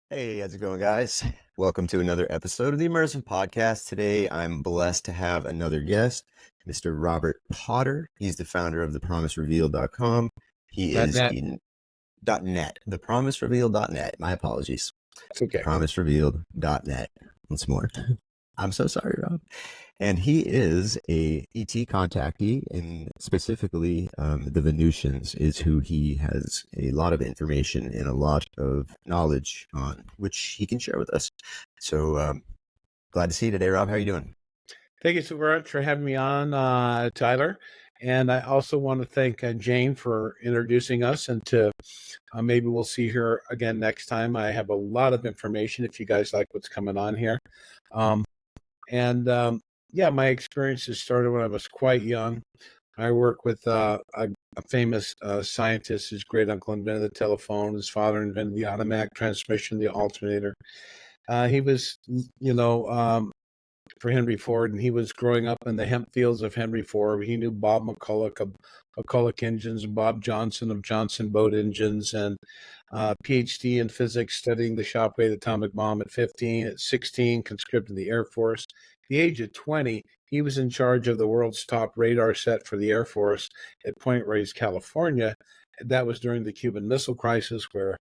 Hey, how's it going, guys? Welcome to another episode of the Immersive Podcast. Today, I'm blessed to have another guest, Mr. Robert Potter. He's the founder of thepromiserevealed.com. He That is net. in .net, thepromiserevealed.net. My apologies. It's okay. Thepromiserevealed.net. Once more. I'm so sorry, Rob. And he is a ET contactee, and specifically the Venutians is who he has a lot of information and a lot of knowledge on, which he can share with us. So glad to see you today, Rob. How are you doing? Thank you so much for having me on, Tyler. And I also want to thank Jane for introducing us, and to maybe we'll see her again next time. I have a lot of information if you guys like what's coming on here. Um, and yeah, my experiences started when I was quite young. I work with a famous scientist. His great uncle invented the telephone. His father invented the automatic transmission, the alternator. He was, you know, for Henry Ford, and he was growing up in the hemp fields of Henry Ford. He knew Bob McCulloch of McCulloch Engines, and Bob Johnson of Johnson Boat Engines, and PhD in physics, studying the shockwave atomic bomb at 15. At 16, conscripted in the Air Force. At the age of 20, he was in charge of the world's top radar set for the Air Force at Point Reyes, California. That was during the Cuban Missile Crisis, where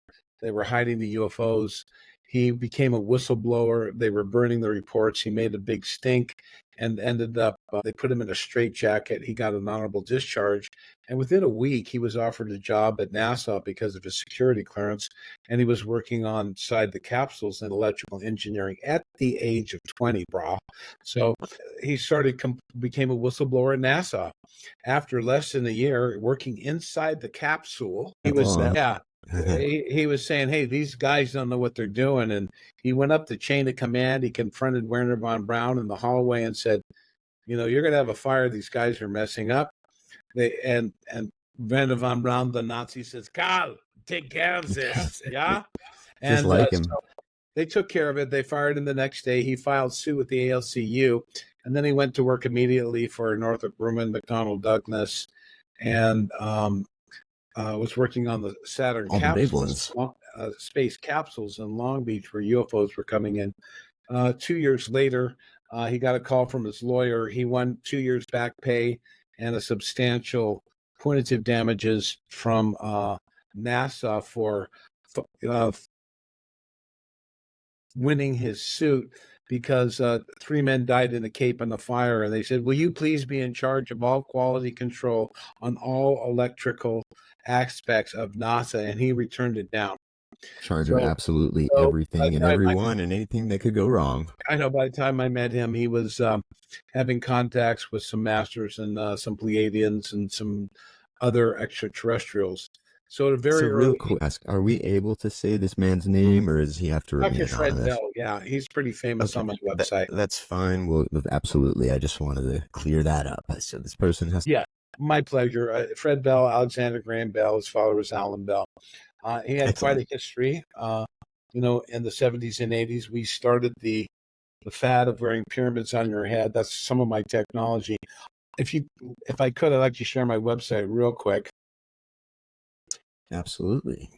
they were hiding the UFOs. He became a whistleblower. They were burning the reports. He made a big stink and ended up, they put him in a straitjacket. He got an honorable discharge. And within a week, he was offered a job at NASA because of his security clearance. And he was working on inside the capsules in electrical engineering at the age of 20, brah. So he became a whistleblower at NASA. After less than a year working inside the capsule, he was, Oh, yeah, he was saying, "Hey, these guys don't know what they're doing." And he went up the chain of command. He confronted Werner von Braun in the hallway and said, "You're going to have a fire. These guys are messing up." And Werner von Braun, the Nazi, says, "Karl, take care of this." Yeah, just and like him. so they took care of it. They fired him the next day. He filed suit with the ALCU, and then he went to work immediately for Northrop Grumman, McDonnell Douglas, and was working on the Saturn All the big capsules, ones. space capsules in Long Beach, where UFOs were coming in. 2 years later, he got a call from his lawyer. He won 2 years back pay and a substantial punitive damages from NASA for uh, winning his suit, because three men died in a Cape in the fire. And they said, "Will you please be in charge of all quality control on all electrical aspects of NASA?" And he returned it down. Charge of So, absolutely so by everything and the time everyone and anything that could go wrong. I know by the time I met him, he was having contacts with some masters and some Pleiadians and some other extraterrestrials. So at a So very real early, quick, are we able to say this man's name or does he have to remain Dr. Fred anonymous? Bell, yeah, he's pretty famous Okay, on my website. that's fine. Well, absolutely. I just wanted to clear that up. So this person has. Yeah, my pleasure. Fred Bell, Alexander Graham Bell, his father was Alan Bell. He had quite Excellent. a history. In the 70s and 80s, we started the fad of wearing pyramids on your head. That's some of my technology. If I could, I'd like to share my website real quick. Absolutely.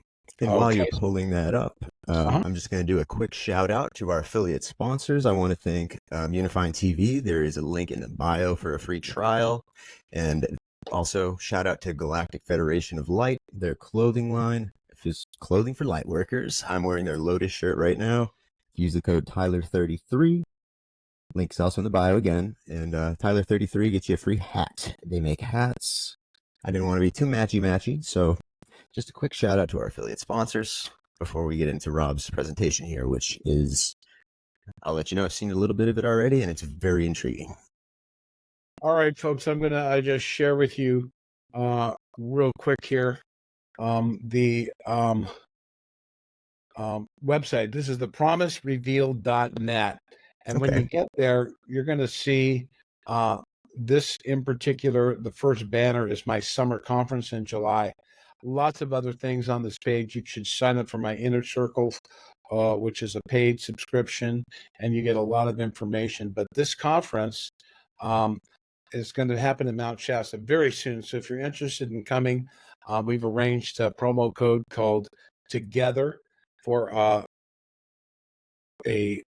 And while you're Okay. pulling that up, Uh-huh. I'm just going to do a quick shout out to our affiliate sponsors. I want to thank Unifying TV. There is a link in the bio for a free trial. And also shout out to Galactic Federation of Light, their clothing line. If it's clothing for light workers, I'm wearing their Lotus shirt right now. Use the code Tyler33. Link's also in the bio again. And Tyler33 gets you a free hat. They make hats. I didn't want to be too matchy, so just a quick shout out to our affiliate sponsors before we get into Rob's presentation here, which is, I'll let you know, I've seen a little bit of it already and it's very intriguing. All right, folks, I'm gonna just share with you real quick here the website. This is the promiserevealed.net. And when you get there, you're going to see this in particular. The first banner is my summer conference in July. Lots of other things on this page. You should sign up for my Inner Circle, which is a paid subscription, and you get a lot of information. But this conference is going to happen in Mount Shasta very soon. So if you're interested in coming, we've arranged a promo code called Together for a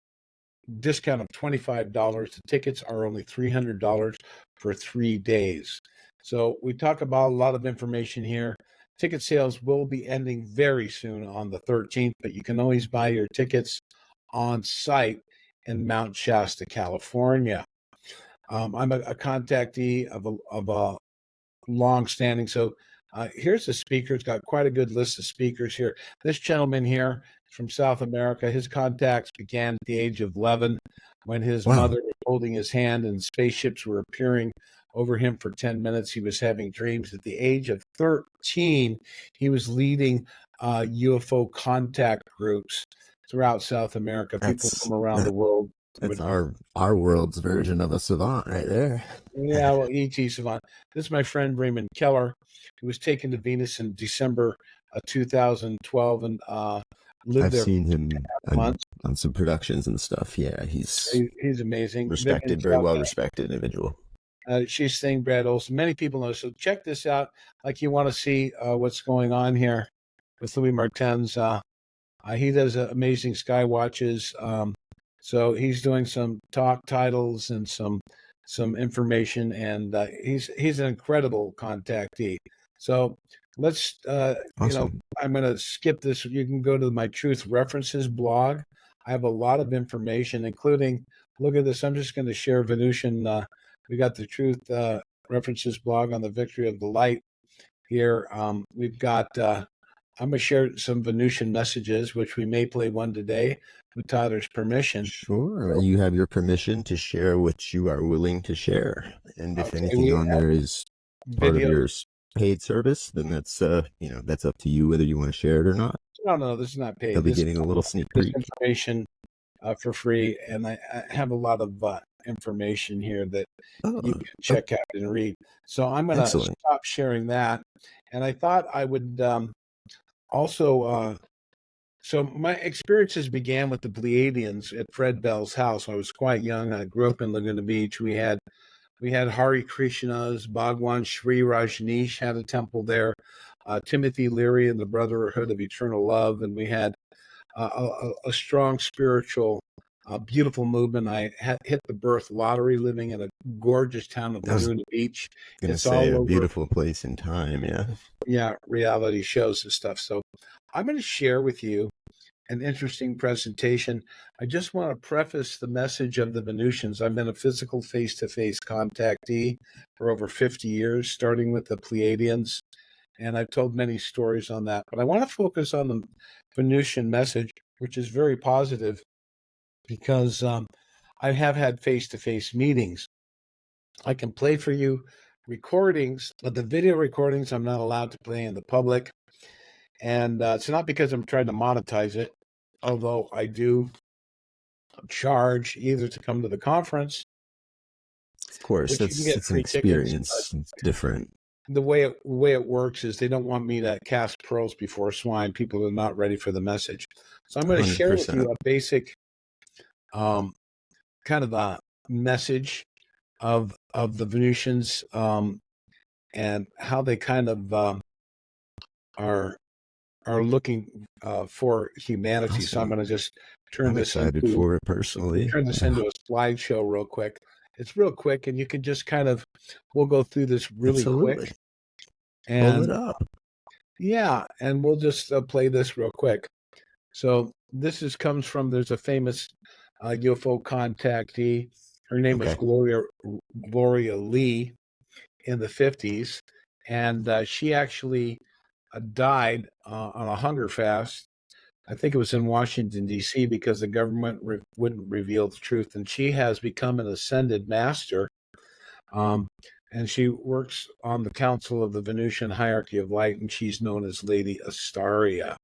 discount of $25. The tickets are only $300 for 3 days. So we talk about a lot of information here. Ticket sales will be ending very soon on the 13th, but you can always buy your tickets on site in Mount Shasta, California. I'm a contactee of a long standing. So here's the speaker. It's got quite a good list of speakers here. This gentleman here is from South America. His contacts began at the age of 11 when his Wow. mother was holding his hand and spaceships were appearing over him for 10 minutes. He was having dreams. At the age of 13, he was leading UFO contact groups throughout South America. People That's from around that, the world that's would. our world's version of a savant right there. Yeah, well, E.T. Savant. This is my friend Raymond Keller, who was taken to Venus in December of 2012 and lived I've there seen him for months. on some productions and stuff. Yeah, he's He's amazing. Vivian respected, very well respected individual. she's saying Brad Olson. Many people know. So check this out. Like you want to see what's going on here with Louis Martens. He does amazing sky watches. So he's doing some talk titles and some information, and he's an incredible contactee. So let's Awesome. I'm going to skip this. You can go to my Truth References blog. I have a lot of information, including look at this. I'm just going to share Venusian. We got the Truth References blog on the Victory of the Light here. We've got. I'm going to share some Venusian messages, which we may play one today with Tyler's permission. Sure. You have your permission to share what you are willing to share. And if Okay, anything on there is part of video. your paid service, then that's that's up to you whether you want to share it or not. No, this is not paid. They'll be This getting a little sneak this peek. information for free, and I have a lot of information here that Oh, you can check out and read. So I'm going to excellent. stop sharing that, and I thought I would also. So my experiences began with the Pleiadians at Fred Bell's house. I was quite young. I grew up in Laguna Beach. We had Hari Krishnas, Bhagwan Sri Rajneesh had a temple there, Timothy Leary and the Brotherhood of Eternal Love, and we had a strong spiritual, beautiful movement. I hit the birth lottery living in a gorgeous town of I was Laguna Beach. gonna It's say all a over, beautiful place in time, yeah. yeah, reality shows and stuff. So I'm going to share with you an interesting presentation. I just want to preface the message of the Venetians. I've been a physical face-to-face contactee for over 50 years, starting with the Pleiadians, and I've told many stories on that. But I want to focus on the Venetian message, which is very positive because I have had face-to-face meetings. I can play for you recordings, but the video recordings I'm not allowed to play in the public. And it's not because I'm trying to monetize it, although I do charge either to come to the conference, Of course, which you can get it's an free tickets. experience. It's different. The way it works is they don't want me to cast pearls before swine. People are not ready for the message. So I'm going to share with 100%. you a basic kind of a message of the Venetians and how they kind of are looking for humanity. So I'm Awesome. going to just turn I'm this excited into for it personally. a slideshow real quick. It's real quick, and you can just we'll go through this really Absolutely. quick. Pull it And up. yeah, and we'll just play this real quick. So this comes from, there's a famous UFO contactee. Her name was Okay. Gloria Lee in the 50s, and she actually died on a hunger fast. I think it was in Washington, D.C., because the government wouldn't reveal the truth. And she has become an ascended master. And she works on the Council of the Venusian Hierarchy of Light, and she's known as Lady Astaria.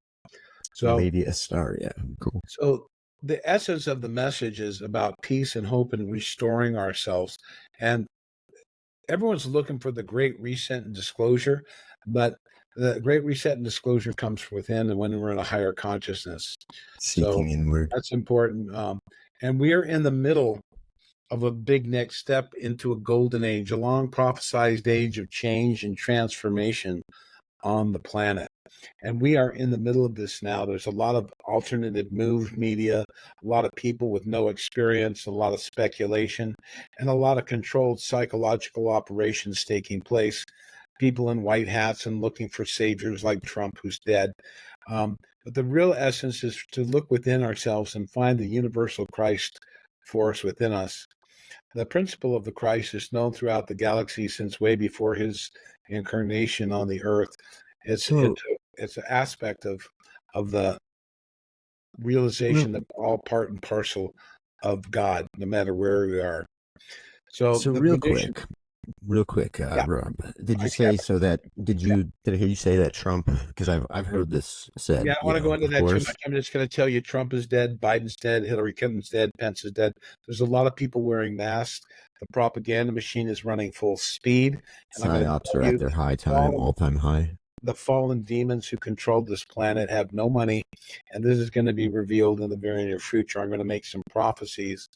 Lady Astaria. Cool. So the essence of the message is about peace and hope and restoring ourselves. And everyone's looking for the great reset and disclosure, but the great reset and disclosure comes from within, and when we're in a higher consciousness. Seeking So inward. that's important. And we are in the middle of a big next step into a golden age, a long prophesized age of change and transformation on the planet. And we are in the middle of this now. There's a lot of alternative move media, a lot of people with no experience, a lot of speculation, and a lot of controlled psychological operations taking place. People in white hats and looking for saviors like Trump, who's dead. But the real essence is to look within ourselves and find the universal Christ force within us. The principle of the Christ is known throughout the galaxy since way before his incarnation on the earth. It's So, it's it's an aspect of the realization real, that we're all part and parcel of God, no matter where we are. So so the real Venetian, quick, real quick, yeah, Rob, did you I say Kevin, so that yeah, did I hear you say that Trump? Because I've heard this yeah. said, I don't want to go into of that too course, much. I'm just going to tell you, Trump is dead, Biden's dead, Hillary Clinton's dead, Pence is dead. There's a lot of people wearing masks. The propaganda machine is running full speed, and I'm going to psyops tell are at you, their all all time high. the fallen demons who control this planet have no money, and this is going to be revealed in the very near future. I'm going to make some prophecies.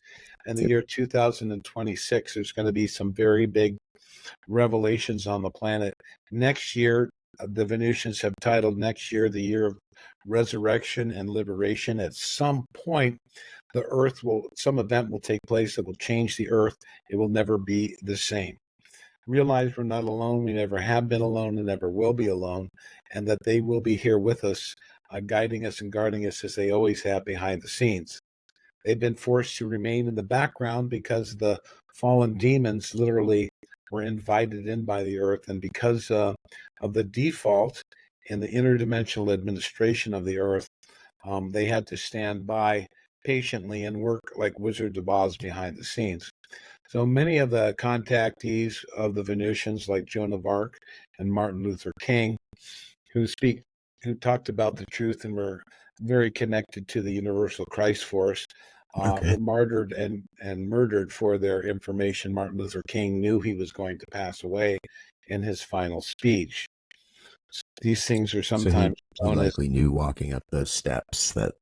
In the Yep. year 2026, there's going to be some very big revelations on the planet. Next year, the Venetians have titled next year the year of resurrection and liberation. At some point, some event will take place that will change the earth. It will never be the same. Realize we're not alone. We never have been alone and never will be alone, and that they will be here with us, guiding us and guarding us as they always have behind the scenes. They've been forced to remain in the background because the fallen demons literally were invited in by the earth, and because of the default in the interdimensional administration of the earth, they had to stand by patiently and work like Wizards of Oz behind the scenes. So many of the contactees of the Venetians, like Joan of Arc and Martin Luther King, who speak, who talked about the truth and were very connected to the universal Christ force, Okay. were martyred and murdered for their information. Martin Luther King knew he was going to pass away in his final speech. These things are So sometimes he known as, likely knew walking up those steps that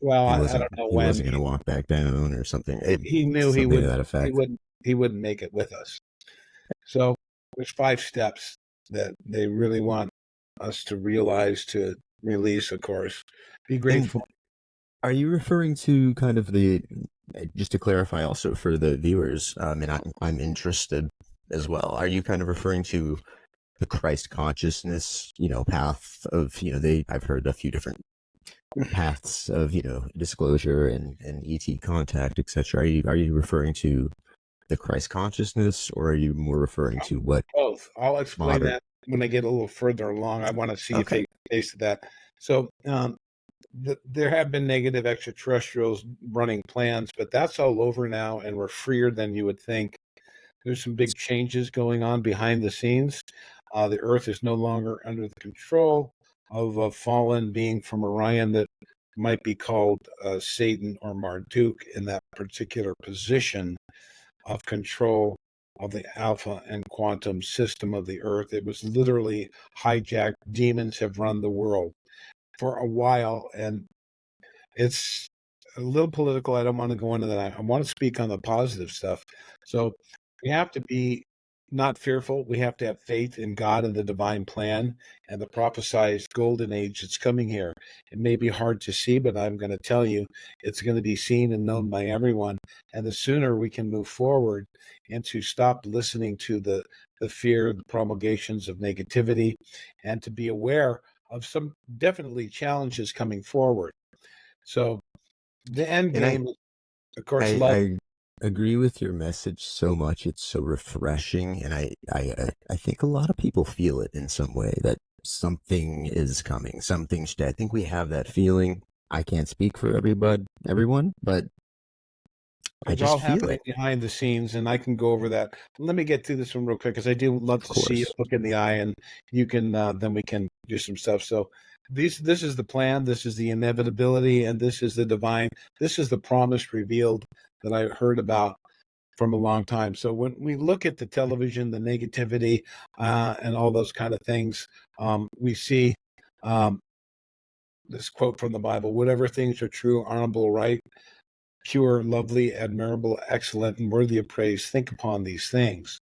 well, he I wasn't don't know he when wasn't going to walk back down or something. he knew Something to that he effect. wouldn't he wouldn't make it with us. So there's 5 steps that they really want us to realize, to release, of course. Be And grateful. are you referring to kind of the just to clarify also for the viewers, and I'm interested as well. Are you kind of referring to the Christ consciousness, path of, I've heard a few different paths of, disclosure and ET contact, etc. Are you referring to the Christ consciousness, or are you more referring to what Both. I'll explain modern? that when I get a little further along. I want to see if Okay. they tasted that. So there have been negative extraterrestrials running plans, but that's all over now, and we're freer than you would think. There's some big changes going on behind the scenes. The Earth is no longer under the control of a fallen being from Orion that might be called Satan or Marduk in that particular position of control of the alpha and quantum system of the Earth. It was literally hijacked. Demons have run the world for a while, and it's a little political. I don't want to go into that. I want to speak on the positive stuff. So we have to be not fearful. We have to have faith in God and the divine plan and the prophesized golden age that's coming here. It may be hard to see, but I'm going to tell you it's going to be seen and known by everyone. And the sooner we can move forward and to stop listening to the fear, the promulgations of negativity, and to be aware of some definitely challenges coming forward. So the end And game, of course, I love. I agree with your message so much. It's so refreshing, and I think a lot of people feel it in some way that something is coming. I think we have that feeling. I can't speak for everyone, but I It's all just feel happening it. behind the scenes, and I can go over that. Let me get through this one real quick because I do love Of to see you course. look in the eye, and you can then we can do some stuff. So this is the plan, this is the inevitability, and this is the divine. This is the promise revealed that I heard about from a long time. So when we look at the television, the negativity, and all those kind of things, we see um, this quote from the Bible: "Whatever things are true, honorable, right, pure, lovely, admirable, excellent, and worthy of praise, think upon these things."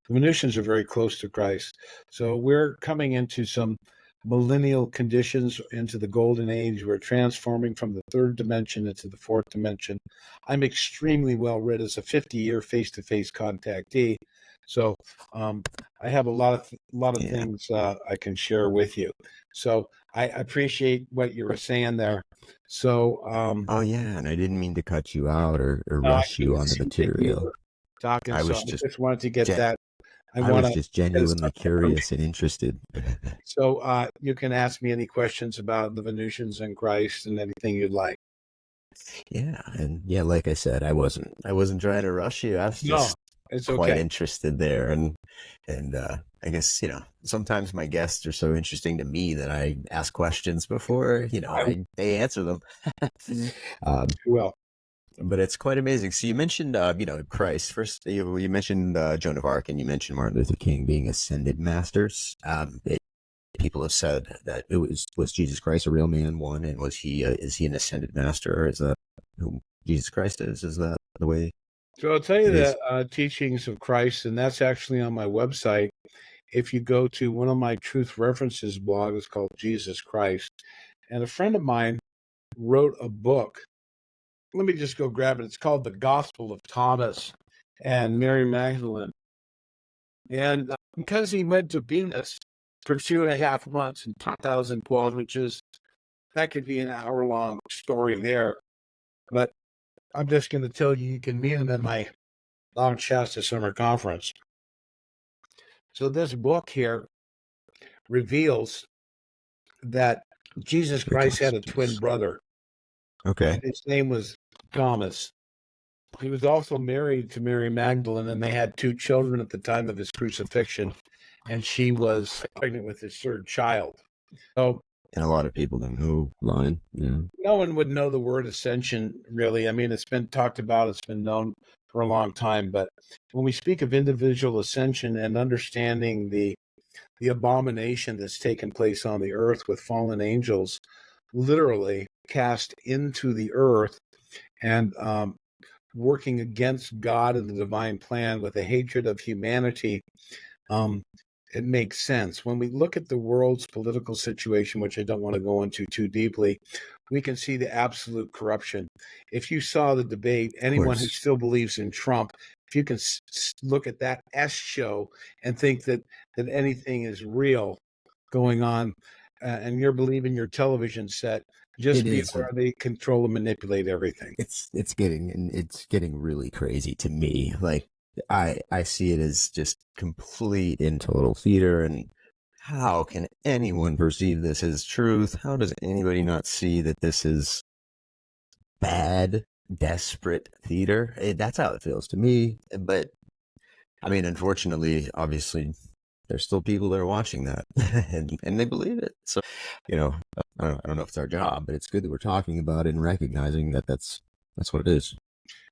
The Venetians are very close to Christ. So we're coming into some millennial conditions, into the golden age. We're transforming from the third dimension into the fourth dimension. I'm extremely well read as a 50-year face-to-face contactee. So I have a lot of Yeah. things I can share with you. So I appreciate what you were saying there. So Oh yeah, and I didn't mean to cut you out or no, I rush you couldn't on the see that you material. were talking, I so was I just just wanted to get ge- that. I I want was to just get us genuinely curious and interested. so you can ask me any questions about the Venetians and Christ and anything you'd like. Yeah, and yeah, like I said, I wasn't trying to rush you. I was No, just it's quite okay. interested there, and I guess sometimes my guests are so interesting to me that I ask questions before I they answer them. um, will. but it's quite amazing. So you mentioned Christ first. You mentioned Joan of Arc, and you mentioned Martin Luther King being ascended masters. People have said that it was Jesus Christ a real man? One, and was he is he an ascended master? Or is that who Jesus Christ is? Is that the way So I'll tell you it is? the teachings of Christ, and that's actually on my website. If you go to one of my truth references blogs called Jesus Christ, and a friend of mine wrote a book. Let me just go grab it. It's called The Gospel of Thomas and Mary Magdalene. And because he went to Venus for 2.5 months in 2012, which is that could be an hour-long story there. But I'm just going to tell you, you can meet him at my Long Shasta Summer Conference. So this book here reveals that Jesus The Christ had a twin Gospels. brother, Okay, and his name was Thomas. He was also married to Mary Magdalene, and they had 2 children at the time of his crucifixion, and she was pregnant with his third child. So and a lot of people don't know line. Yeah, no one would know the word ascension, really. I mean, it's been talked about, it's been known for a long time, but when we speak of individual ascension and understanding the abomination that's taken place on the earth with fallen angels literally cast into the earth and working against God and the divine plan with a hatred of humanity, um, it makes sense. When we look at the world's political situation, which I don't want to go into too deeply, we can see the absolute corruption. If you saw the debate, of anyone who course still believes in Trump, if you can look at that S show and think that anything is real going on, and you're believing your television set, it just be is. aware they control and manipulate everything. It's getting really crazy to me. Like I see it as just complete and total theater. And how can anyone perceive this as truth? How does anybody not see that this is bad, desperate theater? That's how it feels to me. But I mean, unfortunately, obviously, there's still people that are watching that and they believe it. So, you know, I don't know if it's our job, but it's good that we're talking about it and recognizing that that's what it is.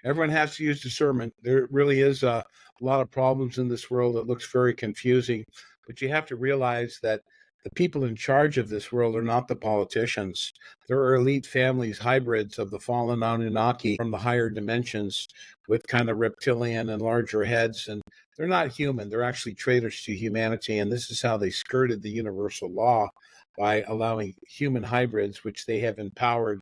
Everyone has to use discernment. There really is a lot of problems in this world. It looks very confusing, but you have to realize that the people in charge of this world are not the politicians. There are elite families, hybrids of the fallen Anunnaki from the higher dimensions with kind of reptilian and larger heads. And they're not human. They're actually traitors to humanity. And this is how they skirted the universal law by allowing human hybrids, which they have empowered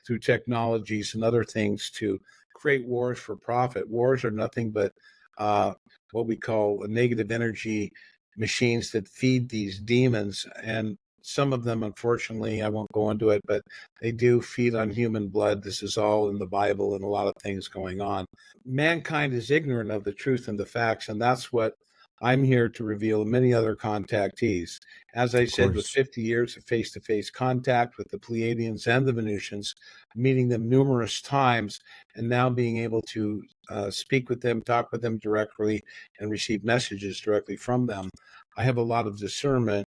through technologies and other things, to create wars for profit. Wars are nothing but uh, what we call negative energy machines that feed these demons. And some of them, unfortunately, I won't go into it, but they do feed on human blood. This is all in the Bible and a lot of things going on. Mankind is ignorant of the truth and the facts, and that's what I'm here to reveal, and many other contactees. As I Of said, with course. 50 years of face to face contact with the Pleiadians and the Venetians, meeting them numerous times, and now being able to speak with them, talk with them directly, and receive messages directly from them, I have a lot of discernment.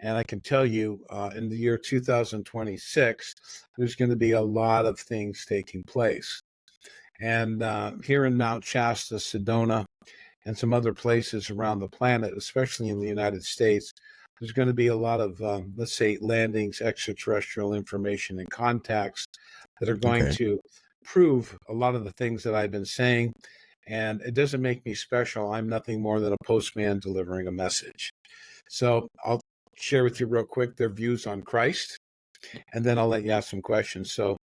And I can tell you, in the year 2026, there's going to be a lot of things taking place. And here in Mount Shasta, Sedona, and some other places around the planet, especially in the United States, there's going to be a lot of, let's say, landings, extraterrestrial information, and contacts that are going Okay. to prove a lot of the things that I've been saying. And it doesn't make me special. I'm nothing more than a postman delivering a message. So I'll share with you real quick their views on Christ, and then I'll let you ask some questions. So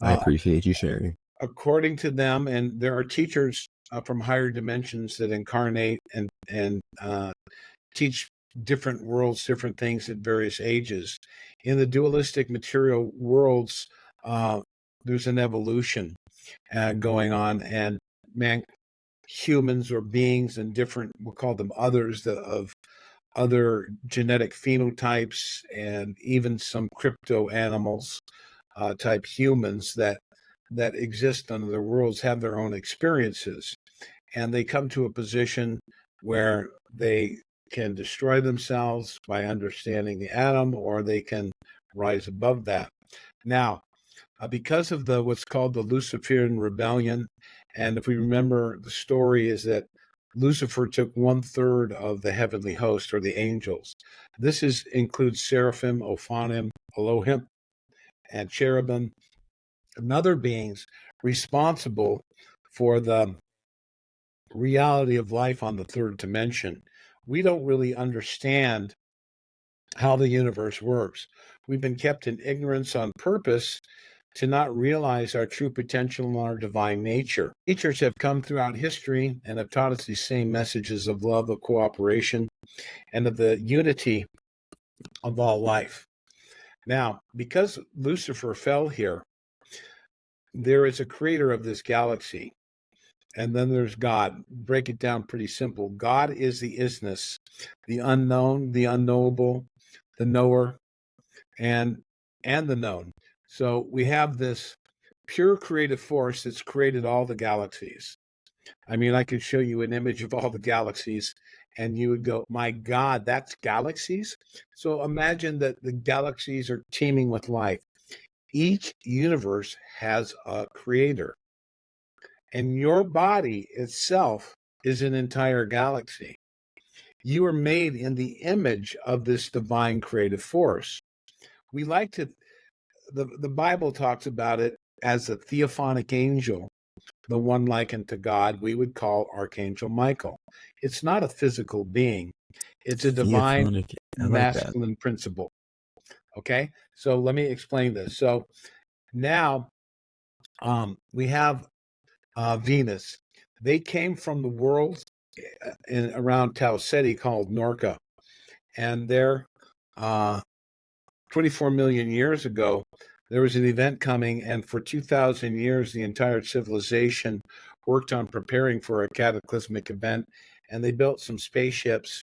I uh, appreciate you sharing. according to them, and there are teachers from higher dimensions that incarnate and teach different worlds, different things at various ages. In the dualistic material worlds, there's an evolution going on, and man, humans or beings and different, we'll call them others, of other genetic phenotypes, and even some crypto animals type humans that exist under the worlds have their own experiences, and they come to a position where they can destroy themselves by understanding the atom, or they can rise above that. Now, because of the what's called the Luciferian rebellion, and if we remember, the story is that Lucifer took 1/3 of the heavenly host, or the angels. This includes seraphim, Ophanim, Elohim, and cherubim, and other beings responsible for the reality of life on the third dimension. We don't really understand how the universe works. We've been kept in ignorance on purpose to not realize our true potential and our divine nature. Teachers have come throughout history and have taught us these same messages of love, of cooperation, and of the unity of all life. Now, because Lucifer fell here, there is a creator of this galaxy, and then there's God. Break it down pretty simple. God is the isness, the unknown, the unknowable, the knower, and the known. So we have this pure creative force that's created all the galaxies. I mean, I could show you an image of all the galaxies, and you would go, my God, that's galaxies? So imagine that the galaxies are teeming with life. Each universe has a creator, and your body itself is an entire galaxy. You are made in the image of this divine creative force. We like to, the Bible talks about it as a theophanic angel, the one likened to God, we would call Archangel Michael. It's not a physical being, it's a divine Theophonic. I like that. masculine principle. Okay, so let me explain this. So now we have Venus. They came from the world around Tau Ceti called Norca, and they're 24 million years ago, there was an event coming, and for 2,000 years, the entire civilization worked on preparing for a cataclysmic event, and they built some spaceships,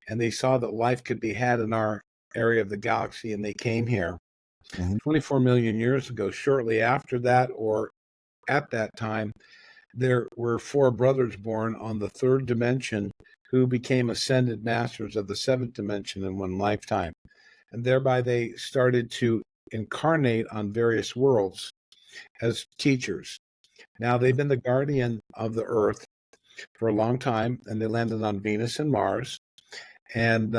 and they saw that life could be had in our area of the galaxy, and they came here. 24 million years ago. Shortly after that, or at that time, there were 4 brothers born on the third dimension who became ascended masters of the seventh dimension in one lifetime. And thereby they started to incarnate on various worlds as teachers. Now they've been the guardian of the earth for a long time, and they landed on Venus and Mars, and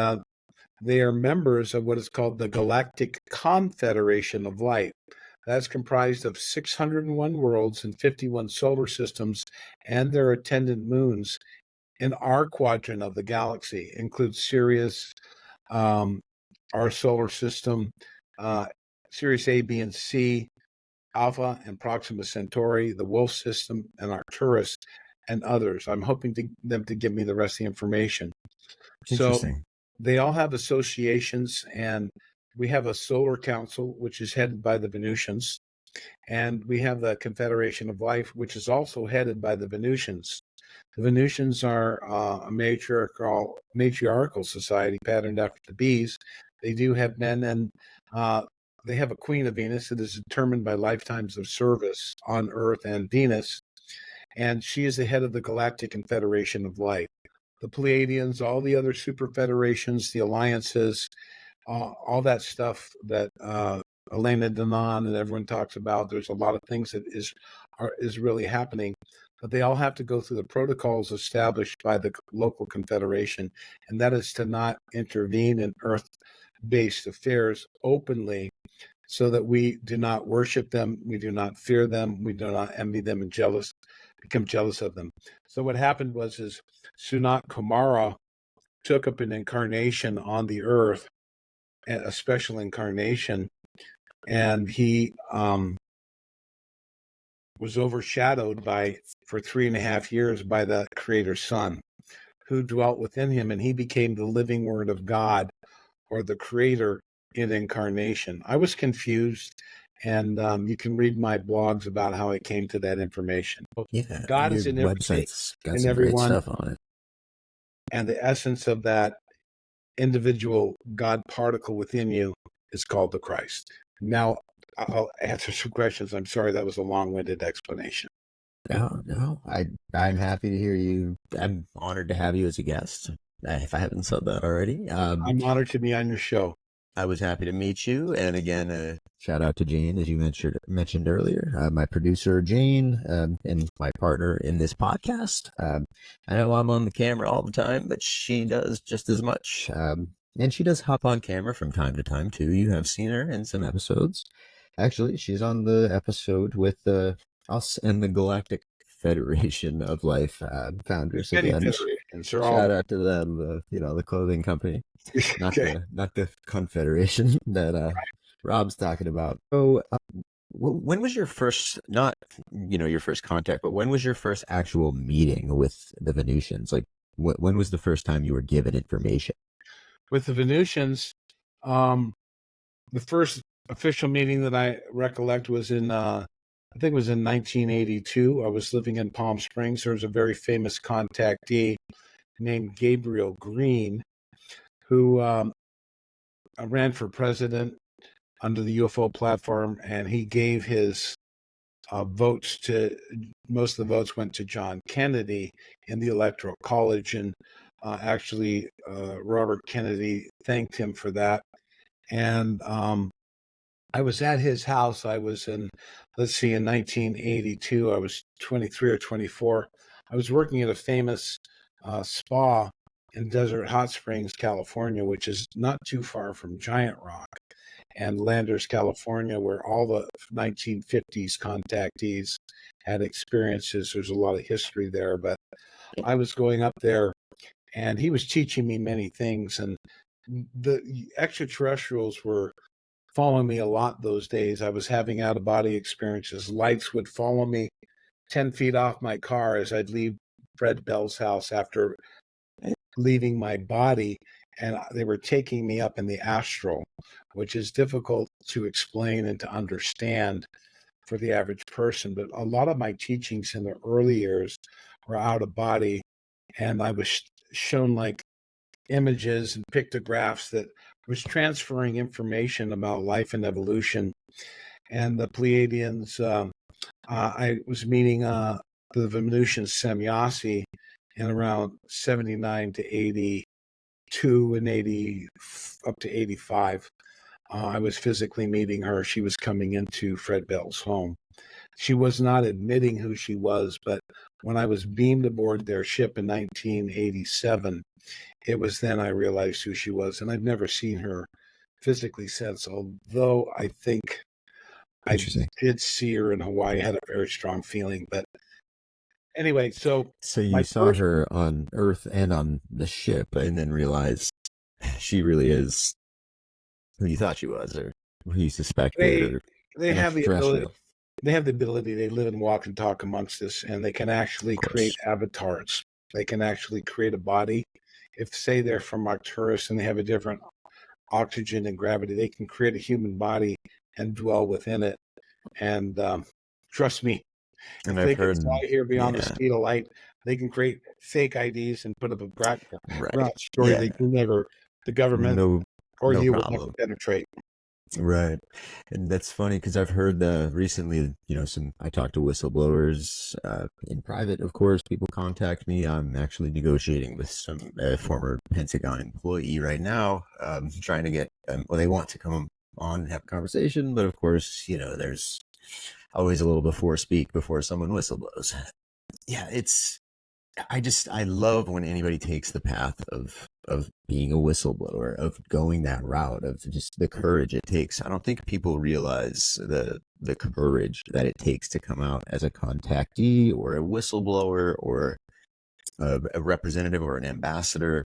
they are members of what is called the Galactic Confederation of Light. That's comprised of 601 worlds and 51 solar systems and their attendant moons in our quadrant of the galaxy. Includes Sirius, our solar system, Sirius A, B, and C, Alpha and Proxima Centauri, the Wolf system, and Arcturus, and others. I'm hoping them to give me the rest of the information. Interesting. So they all have associations, and we have a solar council, which is headed by the Venutians, and we have the Confederation of Life, which is also headed by the Venutians. The Venutians are a matriarchal society patterned after the bees. They do have men, and they have a queen of Venus that is determined by lifetimes of service on Earth and Venus, and she is the head of the Galactic Confederation of Light. The Pleiadians, all the other super federations, the alliances, all that stuff that Elena Danan and everyone talks about. There's a lot of things that is really happening, but they all have to go through the protocols established by the local confederation, and that is to not intervene in Earth-based affairs openly, so that we do not worship them, we do not fear them, we do not envy them and become jealous of them. So what happened was is Sunat Kumara took up an incarnation on the earth, a special incarnation, and he was overshadowed for 3.5 years by the Creator's Son, who dwelt within him, and he became the living Word of God, or the Creator in incarnation. I was confused, and you can read my blogs about how I came to that information. Yeah, God your is in everything, website's got in some great everyone, stuff on it. and the essence of that individual God particle within you is called the Christ. Now, I'll answer some questions. I'm sorry that was a long-winded explanation. No, I'm happy to hear you. I'm honored to have you as a guest. If I haven't said that already, I'm honored to be on your show. I was happy to meet you. And again, shout out to Jane, as you mentioned earlier, my producer Jane, and my partner in this podcast. I know I'm on the camera all the time, but she does just as much. And she does hop on camera from time to time too. You have seen her in some episodes. Actually, she's on the episode with us and the Galactic Federation of Life founders. Many Again, federations are all shout out to them. The clothing company, not okay. the Confederation that Rob's talking about. So, when was your first, not your first contact, but when was your first actual meeting with the Venetians? Like, when was the first time you were given information? With the Venetians, the first official meeting that I recollect was I think it was in 1982. I was living in Palm Springs. There was a very famous contactee named Gabriel Green who ran for president under the UFO platform, and he gave his votes most of the votes went to John Kennedy in the Electoral College, and actually Robert Kennedy thanked him for that. And I was at his house. I was in 1982. I was 23 or 24. I was working at a famous spa in Desert Hot Springs, California, which is not too far from Giant Rock and Landers, California, where all the 1950s contactees had experiences. There's a lot of history there, but I was going up there and he was teaching me many things. And the extraterrestrials were following me a lot those days. I was having out of body experiences. Lights would follow me 10 feet off my car as I'd leave Fred Bell's house after leaving my body, and they were taking me up in the astral, which is difficult to explain and to understand for the average person. But a lot of my teachings in the early years were out of body, and I was shown like images and pictographs that was transferring information about life and evolution. And the Pleiadians, I was meeting the Venutian Semyasi in around 79 to 82 and 80 up to 85. I was physically meeting her. She was coming into Fred Bell's home. She was not admitting who she was, but when I was beamed aboard their ship in 1987, it was then I realized who she was. And I've never seen her physically since, although I think I did see her in Hawaii. I had a very strong feeling. But anyway, so you saw her on Earth and on the ship, and then realized she really is who you thought she was, or who you suspected. They have the ability. They have the ability. They live and walk and talk amongst us, and they can actually create avatars. They can actually create a body. If, say, they're from Arcturus and they have a different oxygen and gravity, they can create a human body and dwell within it. And trust me, and if they can fly here beyond the speed of light, they can create fake IDs and put up a broad story. They can never, the government or you will never penetrate. Right. And that's funny because I've heard recently, I talked to whistleblowers in private, of course. People contact me. I'm actually negotiating with some former Pentagon employee right now, trying to get, they want to come on and have a conversation. But of course, there's always a little before someone whistleblows. Yeah, I love when anybody takes the path of of being a whistleblower, of going that route, of just the courage it takes. I don't think people realize the courage that it takes to come out as a contactee or a whistleblower or a representative or an ambassador.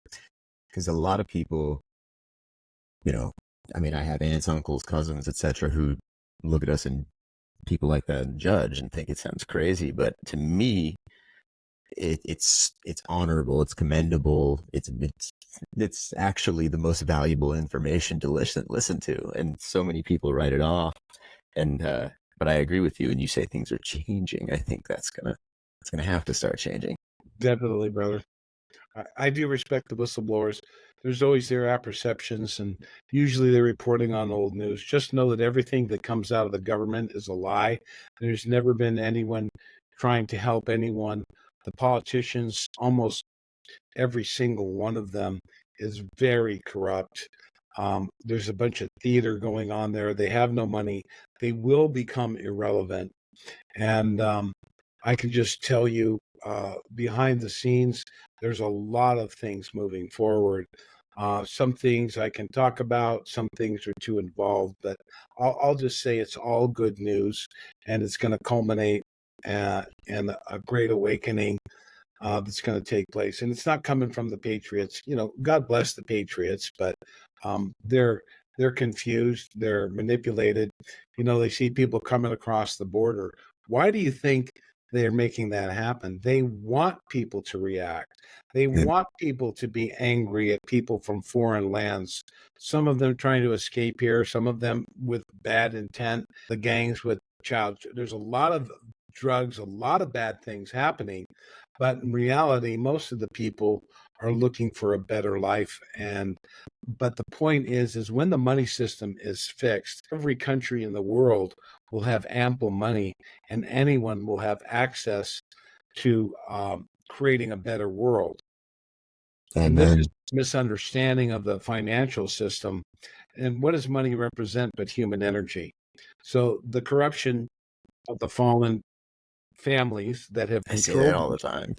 Because a lot of people, I mean, I have aunts, uncles, cousins, etc., who look at us and people like that and judge and think it sounds crazy. But to me, it's honorable, it's commendable, it's actually the most valuable information to listen to, and so many people write it off. And but I agree with you, and you say things are changing. I think that's gonna have to start changing. Definitely, brother. I do respect the whistleblowers. There's always their apperceptions, and usually they're reporting on old news. Just know that everything that comes out of the government is a lie. There's never been anyone trying to help anyone. The politicians, almost every single one of them, is very corrupt. There's a bunch of theater going on there. They have no money. They will become irrelevant. And I can just tell you, behind the scenes, there's a lot of things moving forward. Some things I can talk about, some things are too involved, but I'll just say it's all good news, and it's going to culminate in a great awakening that's going to take place. And it's not coming from the Patriots. God bless the Patriots, but they're confused, they're manipulated. They see people coming across the border. Why do you think they're making that happen? They want people to react. They want people to be angry at people from foreign lands. Some of them trying to escape here, some of them with bad intent, the gangs with there's a lot of drugs, a lot of bad things happening. But in reality, most of the people are looking for a better life. But the point is when the money system is fixed, every country in the world will have ample money, and anyone will have access to creating a better world. And this is misunderstanding of the financial system. And what does money represent but human energy? So the corruption of the fallen families that have I say that all controlled, the time.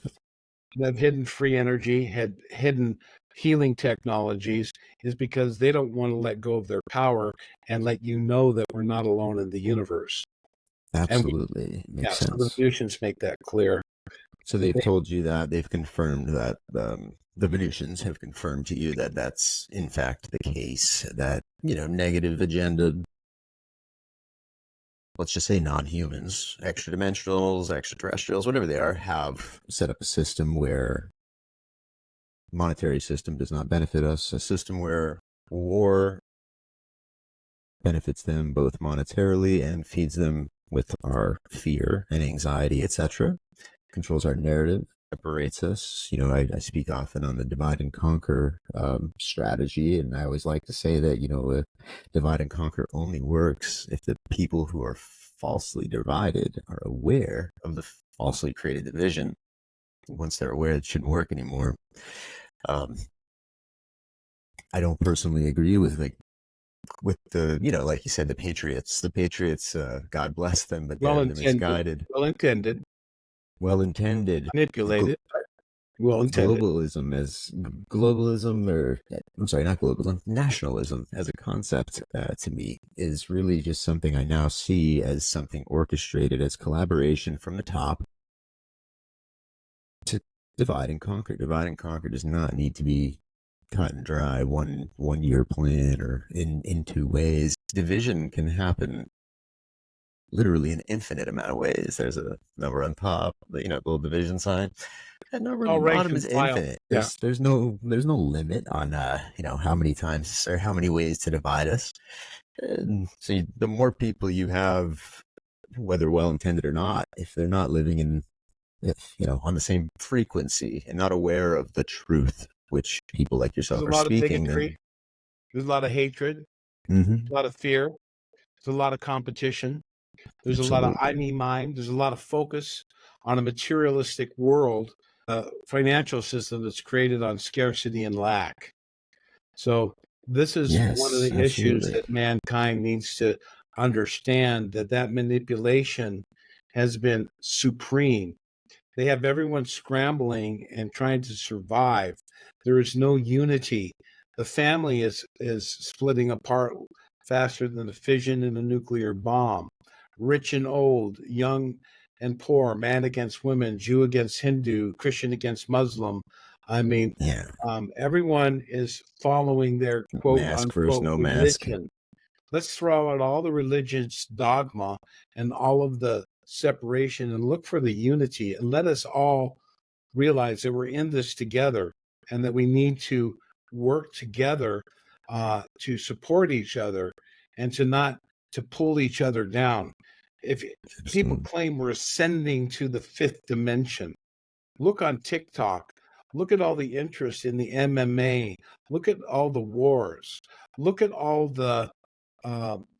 that have hidden free energy, had hidden healing technologies, is because they don't want to let go of their power and let you know that we're not alone in the universe. Absolutely, makes So the sense. Venetians make that clear. So they've told you that, they've confirmed that, the Venetians have confirmed to you that that's in fact the case, that, negative agenda, let's just say non-humans, extra-dimensionals, extraterrestrials, whatever they are, have set up a system where monetary system does not benefit us, a system where war benefits them both monetarily and feeds them with our fear and anxiety, etc., controls our narrative, separates us. I speak often on the divide and conquer strategy, and I always like to say that, divide and conquer only works if the people who are falsely divided are aware of the falsely created division. Once they're aware, it shouldn't work anymore. I don't personally agree with the, like you said, the Patriots. The Patriots, God bless them, but they're misguided. Well-intended. Manipulated. Well-intended. Globalism, or I'm sorry, not globalism, nationalism as a concept, to me, is really just something I now see as something orchestrated as collaboration from the top to divide and conquer. Divide and conquer does not need to be cut and dry, one year plan or in two ways. Division can happen literally an infinite amount of ways. There's a number on top, the little division sign. That number on the bottom is infinite. There's no limit on how many times or how many ways to divide us. And so the more people you have, whether well intended or not, if they're not living on the same frequency and not aware of the truth, which people like yourself are speaking, there's a lot of hatred, a lot of fear, there's a lot of competition. There's a lot of I, me, mine. There's a lot of focus on a materialistic world, a financial system that's created on scarcity and lack. So this is one of the issues that mankind needs to understand, that manipulation has been supreme. They have everyone scrambling and trying to survive. There is no unity. The family is splitting apart faster than the fission in a nuclear bomb. Rich and old, young and poor, man against women, Jew against Hindu, Christian against Muslim. I mean, Yeah. everyone is following their quote Mask versus unquote no mask. religion. Let's throw out all the religion's dogma and all of the separation and look for the unity, and let us all realize that we're in this together and that we need to work together to support each other and to not to pull each other down. If people Absolutely. claim we're ascending to the fifth dimension, look on TikTok. Look at all the interest in the MMA. Look at all the wars. Look at all the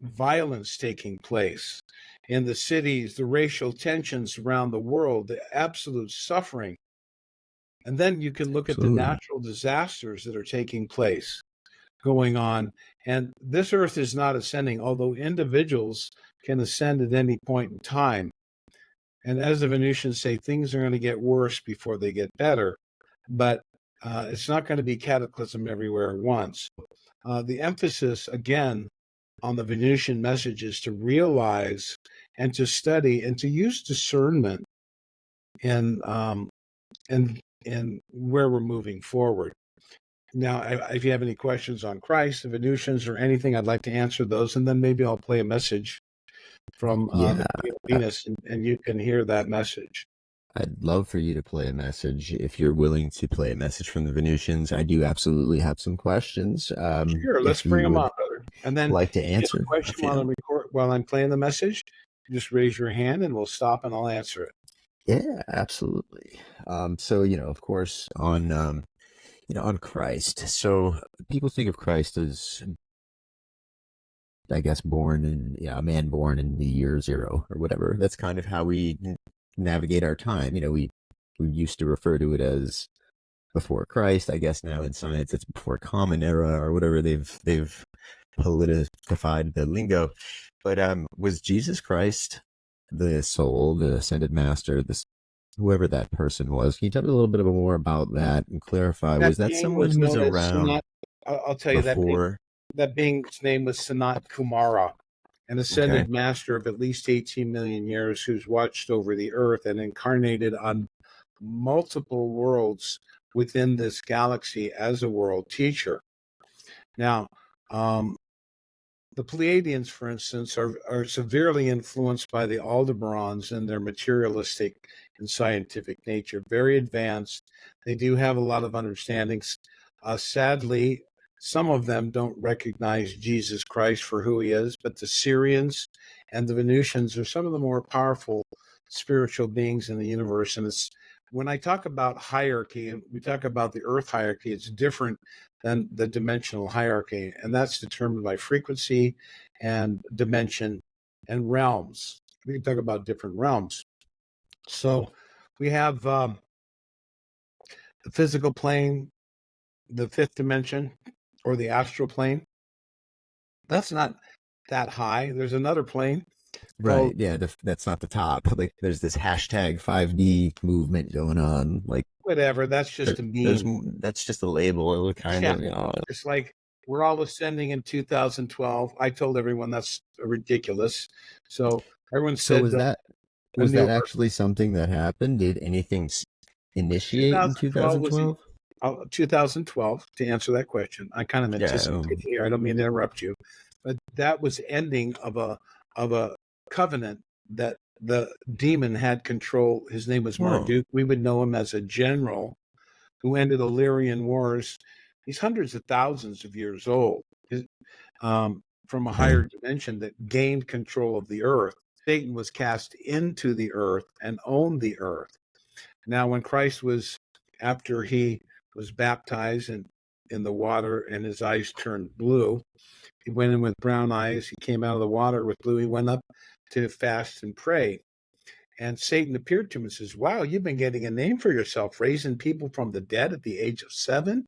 violence taking place in the cities, the racial tensions around the world, the absolute suffering. And then you can look at the Absolutely. natural disasters that are taking place going on. And this earth is not ascending, although individuals can ascend at any point in time. And as the Venetians say, things are going to get worse before they get better. But it's not going to be cataclysm everywhere at once. The emphasis, again, on the Venetian message is to realize and to study and to use discernment in in where we're moving forward. Now, if you have any questions on Christ, the Venetians, or anything, I'd like to answer those, and then maybe I'll play a message from the Yeah. Queen of Venus, and you can hear that message. I'd love for you to play a message if you're willing to play a message from the Venetians. I do absolutely have some questions. Sure, let's If bring you them on, would brother. And then, like to if you have answer a a question few. while I'm playing the message, just raise your hand, and we'll stop, and I'll answer it. Yeah, absolutely. So, of course, on Christ. So people think of Christ as, I guess, a man born in the year zero or whatever. That's kind of how we navigate our time. We used to refer to it as before Christ. I guess now in science it's before Common Era or whatever they've politicified the lingo. But was Jesus Christ the soul, the ascended master, this whoever that person was? Can you tell me a little bit more about that and clarify? That Was that being someone was who was known as around Sanat. I'll tell you before? that being's name was Sanat Kumara, an Okay, ascended master of at least 18 million years who's watched over the earth and incarnated on multiple worlds within this galaxy as a world teacher. Now, um, the Pleiadians, for instance, are severely influenced by the Aldebarans and their materialistic and scientific nature, very advanced. They do have a lot of understandings. Sadly, some of them don't recognize Jesus Christ for who he is, but the Syrians and the Venetians are some of the more powerful spiritual beings in the universe. And it's when I talk about hierarchy, and we talk about the earth hierarchy, it's different than the dimensional hierarchy, and that's determined by frequency and dimension and realms. We can talk about different realms. So we have the physical plane, the fifth dimension, or the astral plane. That's not that high. There's another plane right. called Yeah, that's not the top. Like, there's this hashtag 5D movement going on. Like, whatever. That's just a there's meme. that's just a label, kind Yeah, of. it's like we're all ascending in 2012. I told everyone that's ridiculous. So everyone So said a was new that Earth. actually something that happened? Did anything initiate in 2012 was 2012? 2012 to answer that question. I kind of Yeah. anticipated here. I don't mean to interrupt you, but that was ending of a covenant that the demon had control. His name was Oh, Marduk. We would know him as a general who ended Illyrian wars. He's hundreds of thousands of years old. From a okay. higher dimension that gained control of the earth. Satan was cast into the earth and owned the earth. Now, when Christ was, after he was baptized in the water and his eyes turned blue, he went in with brown eyes. He came out of the water with blue. He went up to fast and pray. And Satan appeared to him and says, "Wow, you've been getting a name for yourself, raising people from the dead at the age of 7.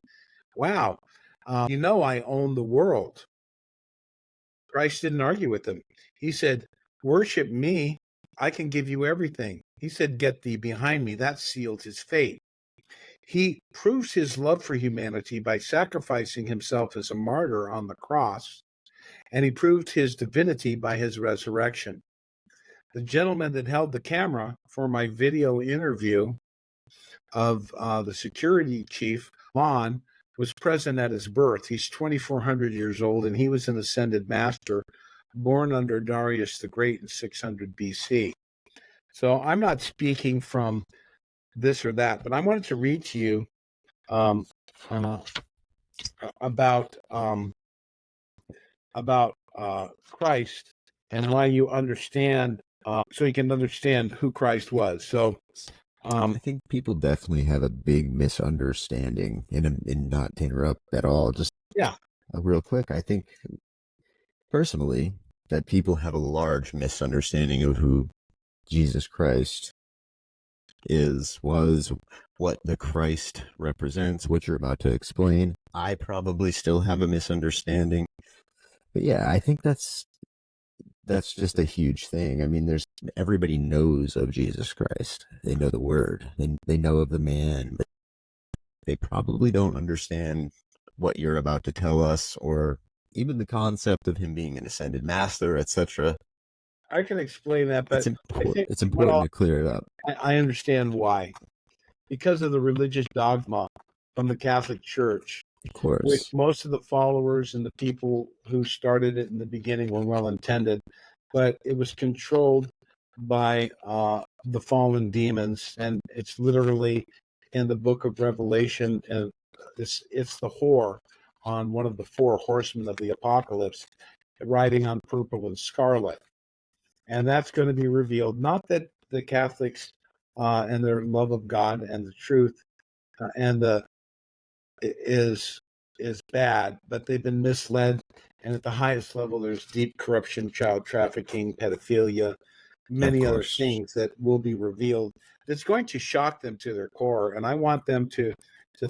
Wow. I own the world." Christ didn't argue with him. He said, "Worship me. I can give you everything. He said, get thee behind me. That sealed his fate. He proves his love for humanity by sacrificing himself as a martyr on the cross, and he proved his divinity by his resurrection. The gentleman that held the camera for my video interview of the security chief, Lon, was present at his birth. He's 2,400 years old, and he was an ascended master born under Darius the Great in 600 BC. So I'm not speaking from this or that, but I wanted to read to you about Christ and why you understand, so you can understand who Christ was. So I think people definitely have a big misunderstanding, and not to interrupt at all, just real quick. I think personally that people have a large misunderstanding of who Jesus Christ was, what the Christ represents, what you're about to explain. I probably still have a misunderstanding. But yeah, I think that's just a huge thing. I mean, everybody knows of Jesus Christ. They know the word. They know of the man, but they probably don't understand what you're about to tell us, or even the concept of him being an ascended master, etc. I can explain that, but it's important to clear it up. I understand why. Because of the religious dogma from the Catholic Church, of course, which most of the followers and the people who started it in the beginning were well intended, but it was controlled by the fallen demons, and it's literally in the book of Revelation, and it's the whore on one of the four horsemen of the apocalypse, riding on purple and scarlet. And that's going to be revealed. Not that the Catholics and their love of God and the truth and the is bad, but they've been misled. And at the highest level, there's deep corruption, child trafficking, pedophilia, many other things that will be revealed. That's going to shock them to their core. And I want them to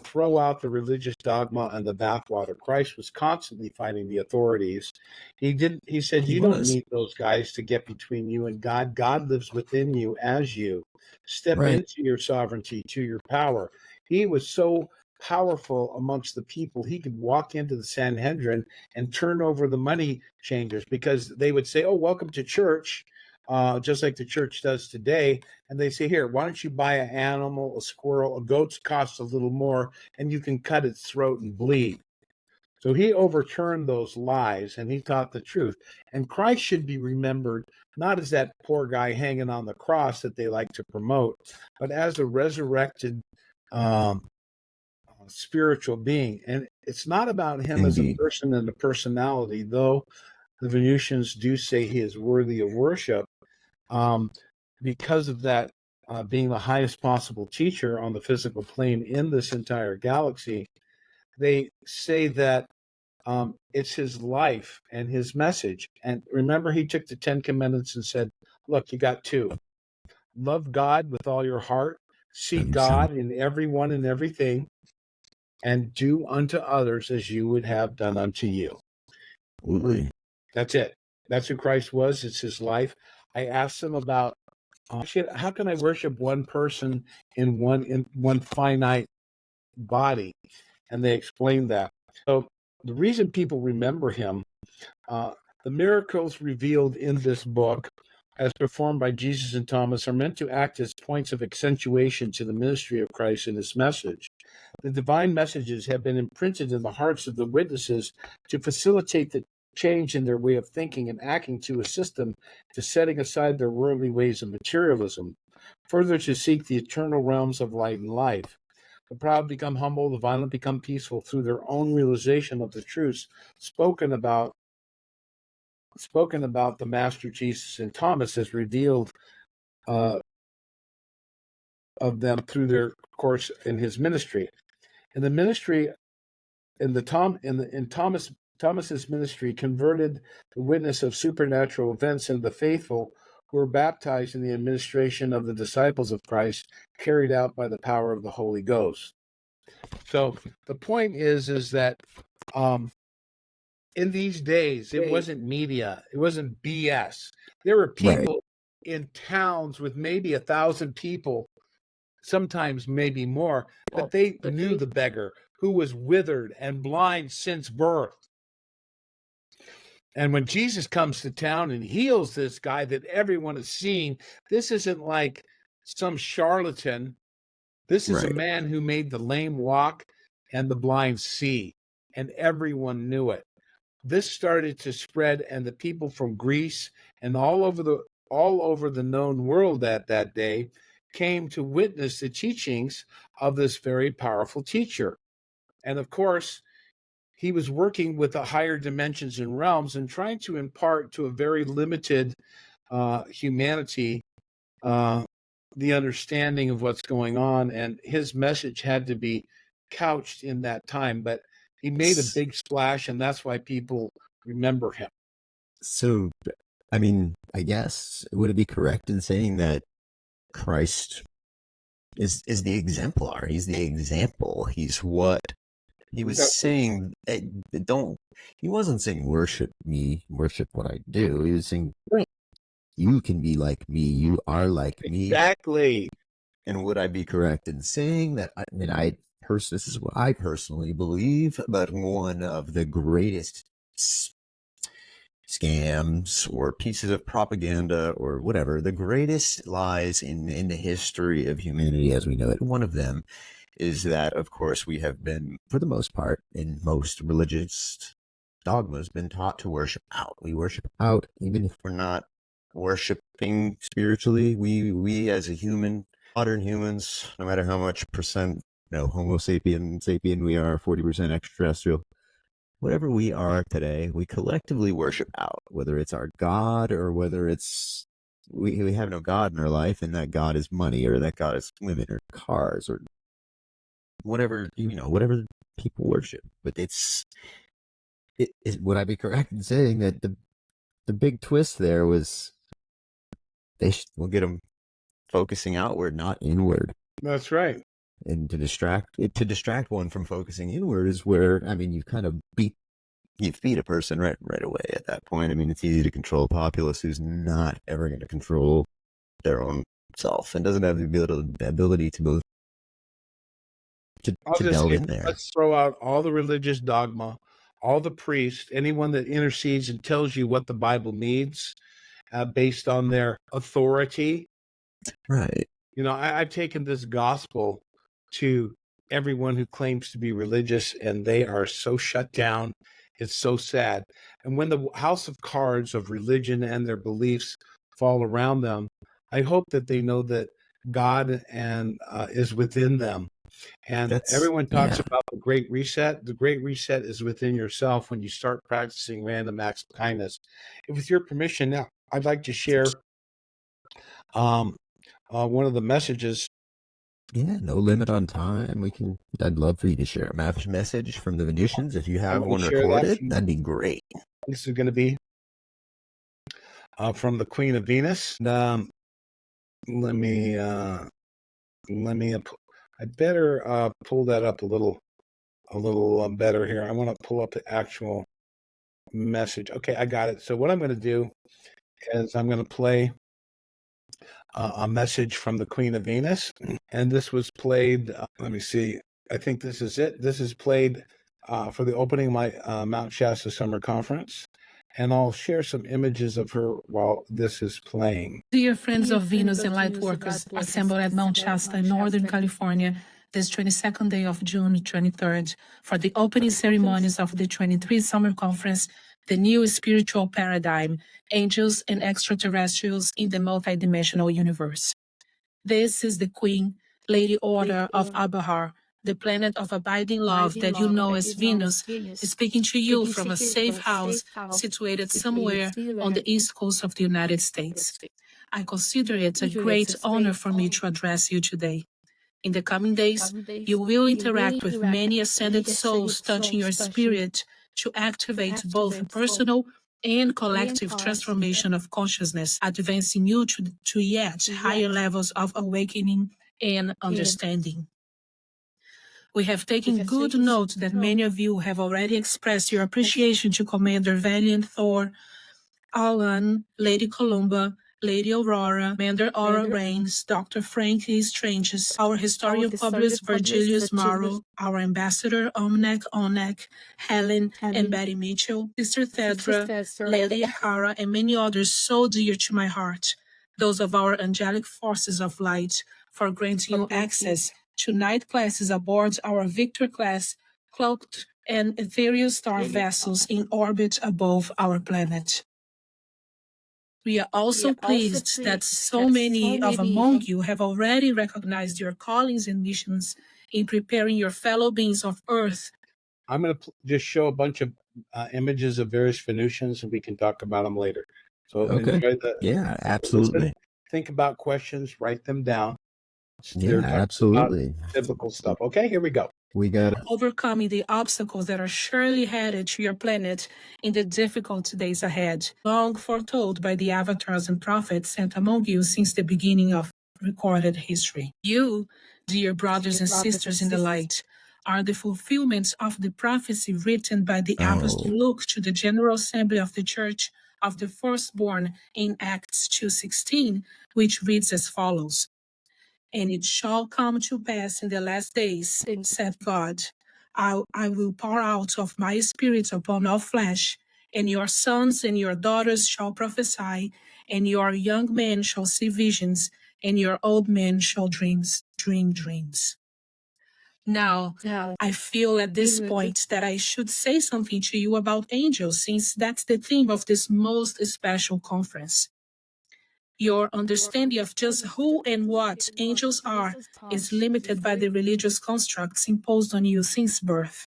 throw out the religious dogma and the bathwater. Christ was constantly fighting the authorities. He said, you don't need those guys to get between you and God. God lives within you as you. Step into your sovereignty, to your power. He was so powerful amongst the people. He could walk into the Sanhedrin and turn over the money changers, because they would say, oh, welcome to church. Just like the church does today. And they say, here, why don't you buy an animal, a squirrel, a goat's costs a little more, and you can cut its throat and bleed. So he overturned those lies, and he taught the truth. And Christ should be remembered not as that poor guy hanging on the cross that they like to promote, but as a resurrected spiritual being. And it's not about him as a person and a personality, though the Venetians do say he is worthy of worship. Because of that, being the highest possible teacher on the physical plane in this entire galaxy, they say that it's his life and his message. And remember, he took the 10 Commandments and said, look, you got two. Love God with all your heart, seek God in everyone and everything, and do unto others as you would have done unto you. Absolutely. That's it. That's who Christ was. It's his life. I asked him about, how can I worship one person in one finite body? And they explained that. So the reason people remember him, the miracles revealed in this book, as performed by Jesus and Thomas, are meant to act as points of accentuation to the ministry of Christ and his message. The divine messages have been imprinted in the hearts of the witnesses to facilitate the change in their way of thinking and acting, to assist them to setting aside their worldly ways of materialism, further to seek the eternal realms of light and life. The proud become humble, the violent become peaceful through their own realization of the truths spoken about the Master Jesus and Thomas, as revealed of them through their course in his ministry. In the ministry, Thomas's ministry converted the witness of supernatural events into the faithful who were baptized in the administration of the disciples of Christ, carried out by the power of the Holy Ghost. So the point is that in these days, it wasn't media, it wasn't BS. There were people in towns with maybe 1,000 people, sometimes maybe more, but they knew the beggar who was withered and blind since birth. And when Jesus comes to town and heals this guy that everyone has seen, this isn't like some charlatan. This is a Right. man who made the lame walk and the blind see, and everyone knew it. This started to spread, and the people from Greece and all over the known world at that day came to witness the teachings of this very powerful teacher. And of course, he was working with the higher dimensions and realms and trying to impart to a very limited humanity the understanding of what's going on. And his message had to be couched in that time. But he made a big splash, and that's why people remember him. So, I mean, I guess, would it be correct in saying that Christ is the exemplar? He's the example. He's what he was saying. He wasn't saying worship me, worship what I do. He was saying, you can be like me. You are like me. Exactly. And would I be correct in saying that? This is what I personally believe, but one of the greatest scams or pieces of propaganda or whatever, the greatest lies in the history of humanity as we know it. One of them is that, of course, we have been, for the most part, in most religious dogmas, been taught to worship out. We worship out, even if we're not worshiping spiritually. We as a human, modern humans, no matter how much percent, Homo sapien we are, 40% extraterrestrial, whatever we are today, we collectively worship out, whether it's our God or whether it's we have no God in our life, and that God is money, or that God is women or cars, or whatever, whatever people worship. But would I be correct in saying that the big twist there was we'll get them focusing outward, not inward? That's right. And to distract one from focusing inward is where, I mean, you kind of you feed a person right away at that point. I mean, it's easy to control a populace who's not ever going to control their own self and doesn't have the ability to both to delve in there. Let's throw out all the religious dogma, all the priests, anyone that intercedes and tells you what the Bible means based on their authority. Right. I've taken this gospel to everyone who claims to be religious, and they are so shut down. It's so sad. And when the house of cards of religion and their beliefs fall around them, I hope that they know that God is within them. And everyone talks about the Great Reset. The Great Reset is within yourself when you start practicing random acts of kindness. And with your permission, now I'd like to share one of the messages. Yeah, no limit on time. I'd love for you to share a message from the Venetians. If you have one recorded, that'd be great. This is going to be from the Queen of Venus. Let me I better pull that up a little better here. I want to pull up the actual message. Okay, I got it. So what I'm going to do is I'm going to play a message from the Queen of Venus, and this was played. Let me see. I think this is it. This is played for the opening of my Mount Shasta Summer Conference, and I'll share some images of her while this is playing. Dear friends of Venus and light workers assembled at Mount Shasta in Northern California this 22nd day of June 23rd for the opening ceremonies of the 23rd Summer Conference, The New Spiritual Paradigm, Angels and Extraterrestrials in the Multidimensional Universe. This is the Queen, Lady Order of Abahar, the planet of abiding love that you know as Venus, speaking to you from a safe house situated somewhere on the east coast of the United States. I consider it a great honor for me to address you today. In the coming days, you will interact with many ascended souls touching your spirit to activate both personal and collective transformation of consciousness, advancing you to yet higher levels of awakening and understanding. We have taken good note that many of you have already expressed your appreciation to Commander Valiant Thor, Alan, Lady Columba, Lady Aurora, Commander Aura Reigns, Dr. Frank E. Stranges, our historian published Virgilius Morrow, our ambassador Omnek Onek, Helen and Betty Mitchell, Sister Thedra, Lady Hara, and many others so dear to my heart, those of our angelic forces of light, for granting you access to night classes aboard our Victor class, cloaked and ethereal star vessels in orbit above our planet. We are also pleased that so many of among you have already recognized your callings and missions in preparing your fellow beings of Earth. I'm going to just show a bunch of images of various Venetians, and we can talk about them later. So enjoy the. Yeah, absolutely. Listen, think about questions, write them down. Yeah, They're talking absolutely. about biblical stuff. Okay, here we go. We got Overcoming the obstacles that are surely headed to your planet in the difficult days ahead, long foretold by the avatars and prophets sent among you since the beginning of recorded history. You, dear brothers and sisters in the light, are the fulfillment of the prophecy written by the Apostle Luke to the General Assembly of the Church of the Firstborn in Acts 2:16, which reads as follows. And it shall come to pass in the last days, said God, I will pour out of my spirit upon all flesh, and your sons and your daughters shall prophesy, and your young men shall see visions, and your old men shall dream dreams. Now, I feel at this point that I should say something to you about angels, since that's the theme of this most special conference. Your understanding of just who and what angels are is limited by the religious constructs imposed on you since birth.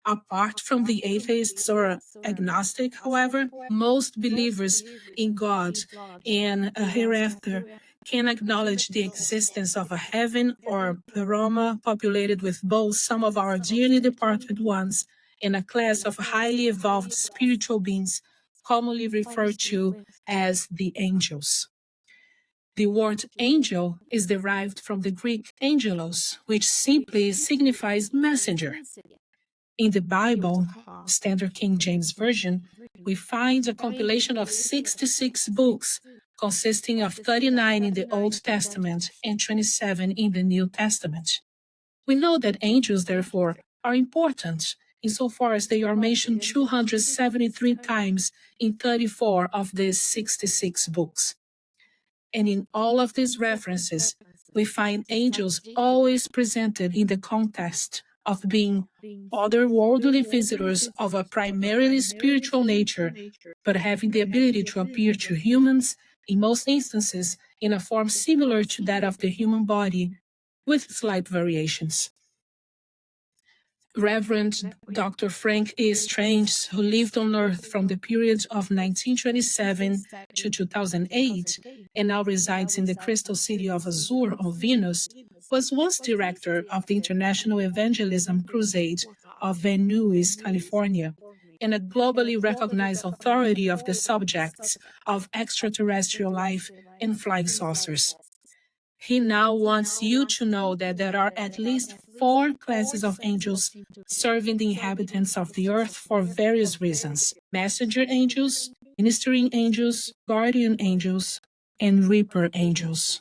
Apart from the atheists or agnostic, however, most believers in God and a hereafter can acknowledge the existence of a heaven or pleroma populated with both some of our dearly departed ones and a class of highly evolved spiritual beings commonly referred to as the angels. The word angel is derived from the Greek angelos, which simply signifies messenger. In the Bible, Standard King James Version, we find a compilation of 66 books consisting of 39 in the Old Testament and 27 in the New Testament. We know that angels, therefore, are important insofar as they are mentioned 273 times in 34 of these 66 books. And in all of these references, we find angels always presented in the context of being otherworldly visitors of a primarily spiritual nature, but having the ability to appear to humans, in most instances, in a form similar to that of the human body, with slight variations. Reverend Dr. Frank E. Strange, who lived on Earth from the period of 1927 to 2008 and now resides in the crystal city of Azure on Venus, was once director of the International Evangelism Crusade of Venetians, California, and a globally recognized authority of the subjects of extraterrestrial life and flying saucers. He now wants you to know that there are at least 4 classes of angels serving the inhabitants of the earth for various reasons: messenger angels, ministering angels, guardian angels, and reaper angels.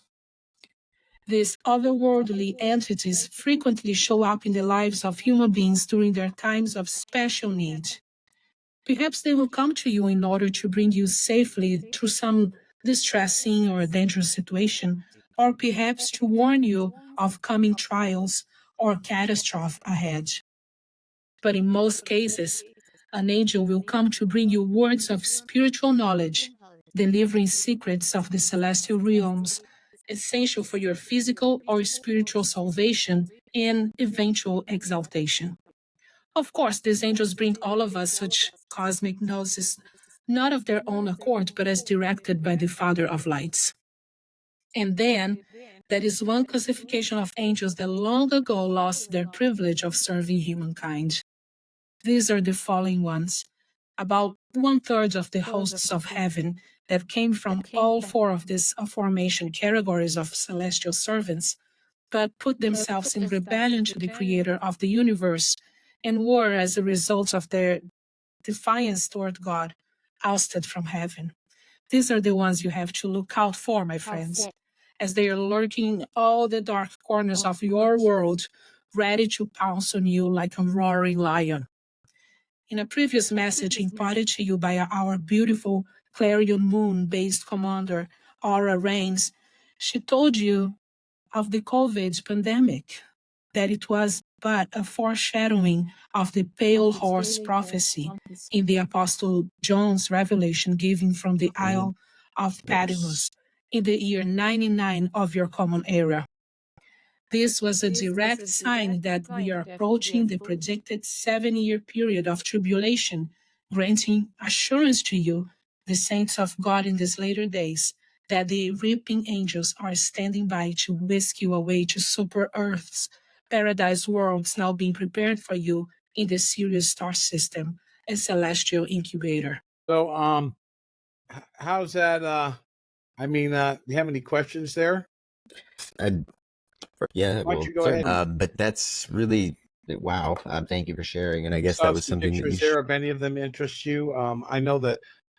These otherworldly entities frequently show up in the lives of human beings during their times of special need. Perhaps they will come to you in order to bring you safely through some distressing or dangerous situation, or perhaps to warn you of coming trials or catastrophe ahead. But in most cases, an angel will come to bring you words of spiritual knowledge, delivering secrets of the celestial realms, essential for your physical or spiritual salvation and eventual exaltation. Of course, these angels bring all of us such cosmic gnosis, not of their own accord, but as directed by the Father of lights. And then, there is one classification of angels that long ago lost their privilege of serving humankind. These are the following ones: about 1/3 of the hosts of heaven that came from all 4 of these aforementioned categories of celestial servants, but put themselves in rebellion to the Creator of the universe, and were, as a result of their defiance toward God, ousted from heaven. These are the ones you have to look out for, my friends, as they are lurking in all the dark corners of your world, ready to pounce on you like a roaring lion. In a previous message imparted to you by our beautiful Clarion Moon-based commander, Aura Reigns, she told you of the COVID pandemic, that it was but a foreshadowing of the pale horse prophecy in the Apostle John's revelation given from the Isle of Patmos in the year 99 of your common era. This was a direct sign that we are approaching the predicted 7-year period of tribulation, granting assurance to you, the saints of God in these later days, that the reaping angels are standing by to whisk you away to super Earth's paradise worlds now being prepared for you in the Sirius star system, a celestial incubator. So, how's that? Do you have any questions there? Yeah, Why don't well, you go ahead? but that's really wow. Thank you for sharing, and I guess Saw that was some something that you. pictures there. If any of them interest you, I know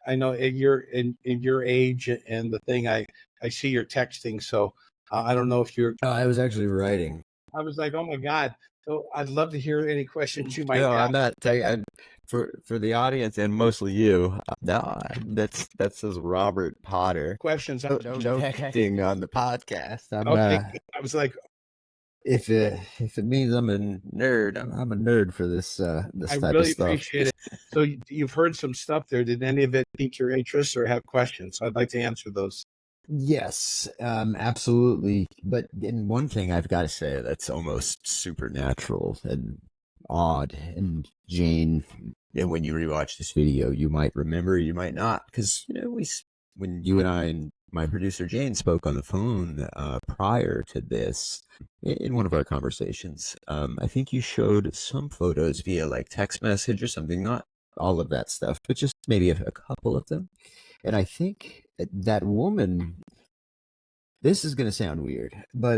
in your age and the thing. I see you're texting, so I don't know if you're. Oh, I was actually writing. I was like, oh my God. So I'd love to hear any questions you might No, have. I'm not. For the audience and mostly you. No, that says Robert Potter. Questions. No texting on the podcast. I'm Okay. I was like, if it means I'm a nerd, I'm a nerd for this this I type really of stuff. appreciate it. So you've heard some stuff there. Did any of it pique your interest or have questions? I'd like to answer those. Yes, absolutely. But in one thing I've got to say that's almost supernatural and odd. And Jane, and when you rewatch this video, you might remember, you might not, because when you and I and my producer Jane spoke on the phone prior to this, in one of our conversations, I think you showed some photos via like text message or something, not all of that stuff, but just maybe a couple of them. And I think that woman, this is going to sound weird, but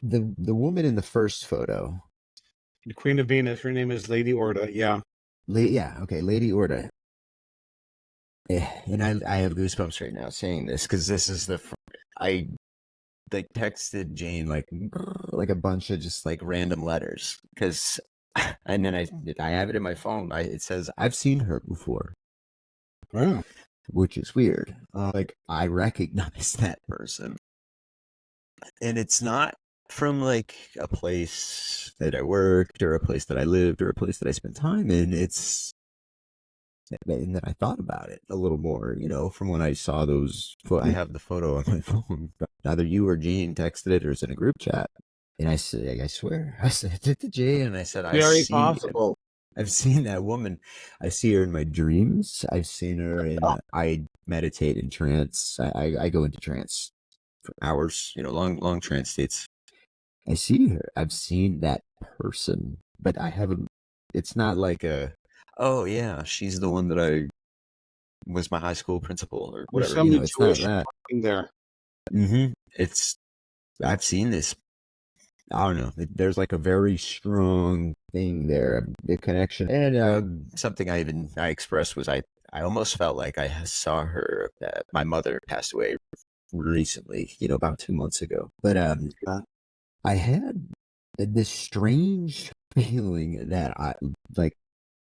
the woman in the first photo, The Queen of Venus, her name is Lady Orda. Yeah. Lady Orda. And I have goosebumps right now saying this because this is I like texted Jane like a bunch of just like random letters because, and then I have it in my phone. It says I've seen her before. Wow. Which is weird. Like I recognize that person, and it's not from like a place that I worked or a place that I lived or a place that I spent time in. It's and then I thought about it a little more, from when I saw those. I have the photo on my phone. Either you or Gene texted it, or it's in a group chat. And I said, I swear, I said it to Jane, and I said, Very possible. I've seen that woman. I see her in my dreams. I've seen her in. I meditate in trance. I go into trance for hours. Long trance states. I see her. I've seen that person, but I haven't. It's not like oh yeah, she's the one that I was my high school principal or whatever. It's not that. There. I've seen this. I don't know. There's like a very strong thing there, the connection. And something I expressed was I almost felt like I saw her. My mother passed away recently, about 2 months ago. But I had this strange feeling that I like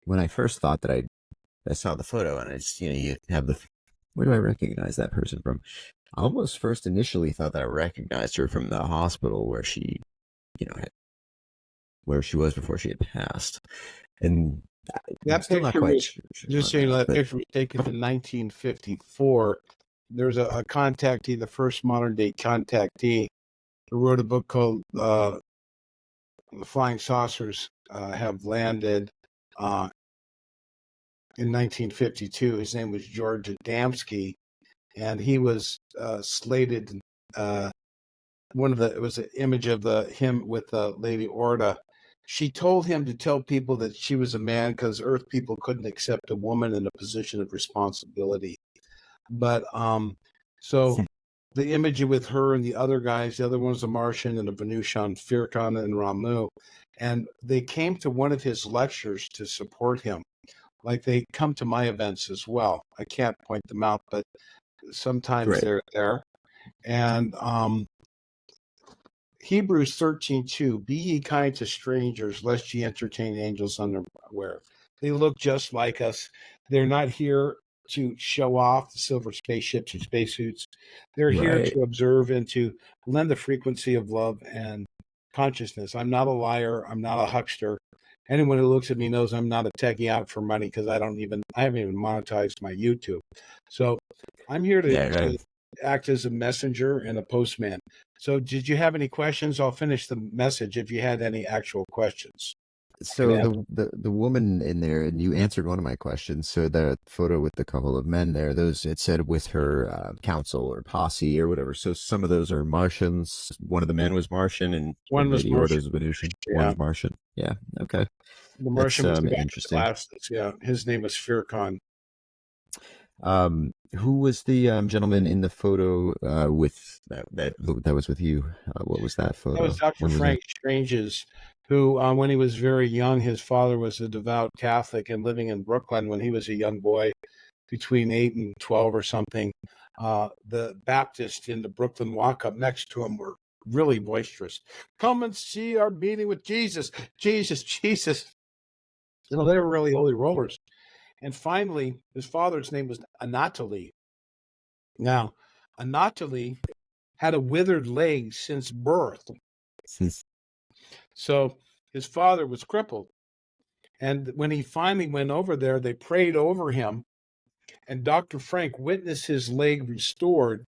when I first thought that I saw the photo, and I just you have where do I recognize that person from? I almost first initially thought that I recognized her from the hospital where she where she was before she had passed. And that picture was, just so you know, that picture was taken in 1954. There's a contactee, the first modern day contactee, who wrote a book called The Flying Saucers Have Landed in 1952. His name was George Adamski, and he was slated. It was an image of him with Lady Orda. She told him to tell people that she was a man because Earth people couldn't accept a woman in a position of responsibility. But so the image with her and the other guys, the other one's a Martian and a Venusian, Firkan and Ramu, and they came to one of his lectures to support him. like they come to my events as well. I can't point them out, but sometimes Right. they're there. And Hebrews 13:2, be ye kind to strangers, lest ye entertain angels unaware. They look just like us. They're not here to show off the silver spaceships and spacesuits. They're here Right. to observe and to lend the frequency of love and consciousness. I'm not a liar. I'm not a huckster. Anyone who looks at me knows I'm not a techie out for money because I haven't even monetized my YouTube. So I'm here Yeah, to right. act as a messenger and a postman. So did you have any questions? I'll finish the message if you had any actual questions. Can So answer. the woman in there, and you answered one of my questions. So the photo with the couple of men there, those it said with her council or posse or whatever. So some of those are Martians. One of the men was Martian, and One was Lady Martian. Ordo's Venusian. Yeah. One's Martian. Yeah. Okay. The That's Martian was the guy with the interesting. glasses. Yeah. His name was Firkon. Who was the gentleman in the photo with that was with you? What was that That was photo? Dr. When was that? Frank Strange's, who, when he was very young, his father was a devout Catholic and living in Brooklyn when he was a young boy, between 8 and 12 or something. The Baptists in the Brooklyn walk up next to him were really boisterous. Come and see our meeting with Jesus. Jesus, Jesus. You know, they were really holy rollers. And finally, his father's name was Anatoly. Now, Anatoly had a withered leg since birth. Since So his father was crippled. And when he finally went over there, they prayed over him. And Dr. Frank witnessed his leg restored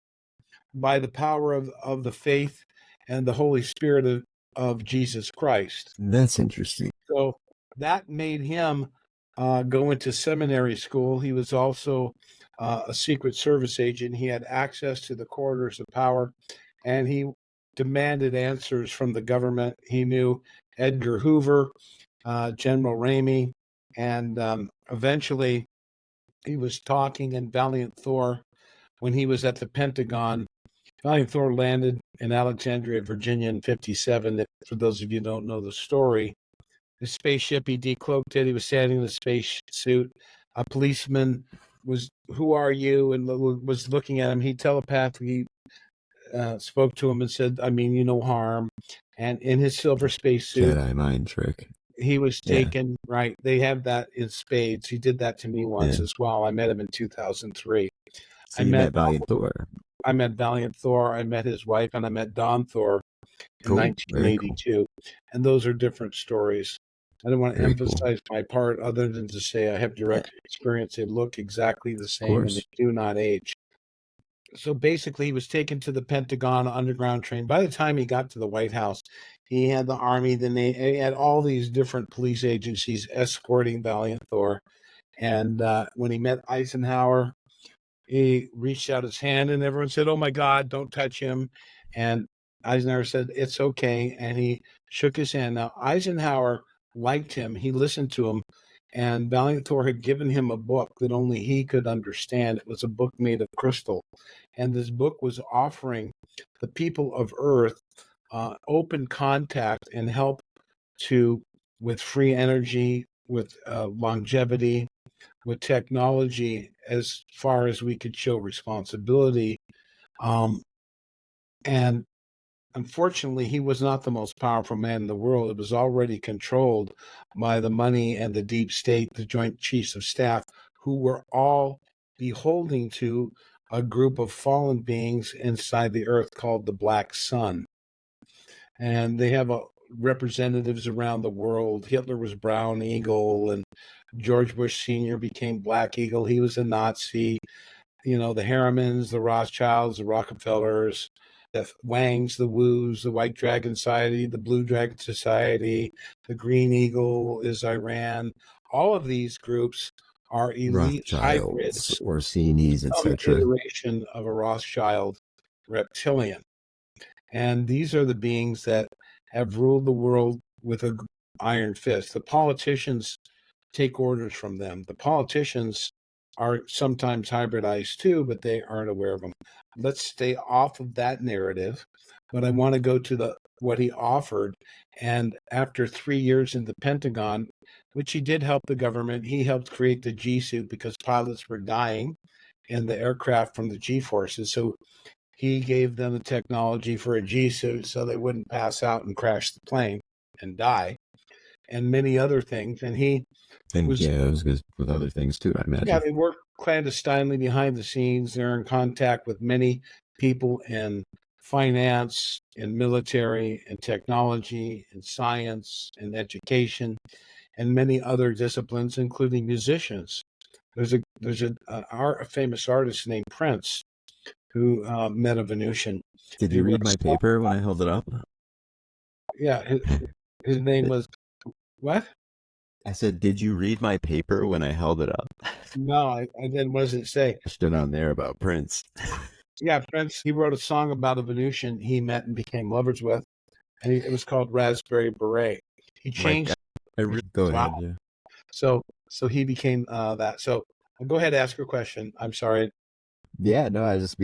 by the power of the faith and the Holy Spirit of Jesus Christ. that's interesting. So that made him go into seminary school. He was also a Secret Service agent. He had access to the corridors of power, and he demanded answers from the government. He knew Edgar Hoover, General Ramey, and eventually he was talking in Valiant Thor when he was at the Pentagon. Valiant Thor landed in Alexandria, Virginia in 57. For those of you who don't know the story, the spaceship, he decloaked it. He was standing in the space suit. A policeman was, who are you? And was looking at him. He telepathically spoke to him and said, I mean you no harm. And in his silver space suit, Jedi mind trick. he was Yeah. taken, right. They have that in spades. He did that to me once Yeah. as well. I met him in 2003. So you met Valiant Thor. I met Valiant Thor. I met his wife, and I met Don Thor in Cool. Very cool. 1982. And those are different stories. I don't want to Very cool. emphasize my part other than to say I have direct experience. They look exactly the same and course. they do not age. So basically, he was taken to the Pentagon underground train. By the time he got to the White House, he had the Army, he had all these different police agencies escorting Valiant Thor. And when he met Eisenhower, he reached out his hand and everyone said, oh my God, don't touch him. And Eisenhower said, it's okay. And he shook his hand. Now, Eisenhower liked him. He listened to him. And Valiant Thor had given him a book that only he could understand. It was a book made of crystal. And this book was offering the people of Earth open contact and help with free energy, with longevity, with technology, as far as we could show responsibility. And unfortunately, he was not the most powerful man in the world. It was already controlled by the money and the deep state, the Joint Chiefs of Staff, who were all beholding to a group of fallen beings inside the earth called the Black Sun. And they have representatives around the world. Hitler was Brown Eagle, and George Bush Sr. became Black Eagle. He was a Nazi. You know, the Harrimans, the Rothschilds, the Rockefellers, the Wangs, the Woos, the White Dragon Society, the Blue Dragon Society, the Green Eagle is Iran. All of these groups are elite Rothschilds, hybrids, Orsini's, some etc. iteration of a Rothschild reptilian. And these are the beings that have ruled the world with an iron fist. The politicians take orders from them. The politicians are sometimes hybridized too, but they aren't aware of them. Let's stay off of that narrative, but I want to go to what he offered. And after 3 years in the Pentagon, which he did help the government, he helped create the G suit because pilots were dying in the aircraft from the G forces. So he gave them the technology for a G suit so they wouldn't pass out and crash the plane and die, and many other things. And he And was, yeah, it was good with other things too, I imagine. yeah, they work clandestinely behind the scenes. They're in contact with many people in finance, in military, in technology, in science, in education, and many other disciplines, including musicians. There's a famous artist named Prince who met a Venusian. Did you read my paper when I held it up? Yeah, his name was what? I said, did you read my paper when I held it up? No, I didn't. What does it say? Stood on there about Prince. Yeah, Prince. He wrote a song about a Venusian he met and became lovers with, and it was called Raspberry Beret. He changed. Go ahead. Yeah. So he became that. So go ahead, ask your question. I'm sorry. Yeah, no, I was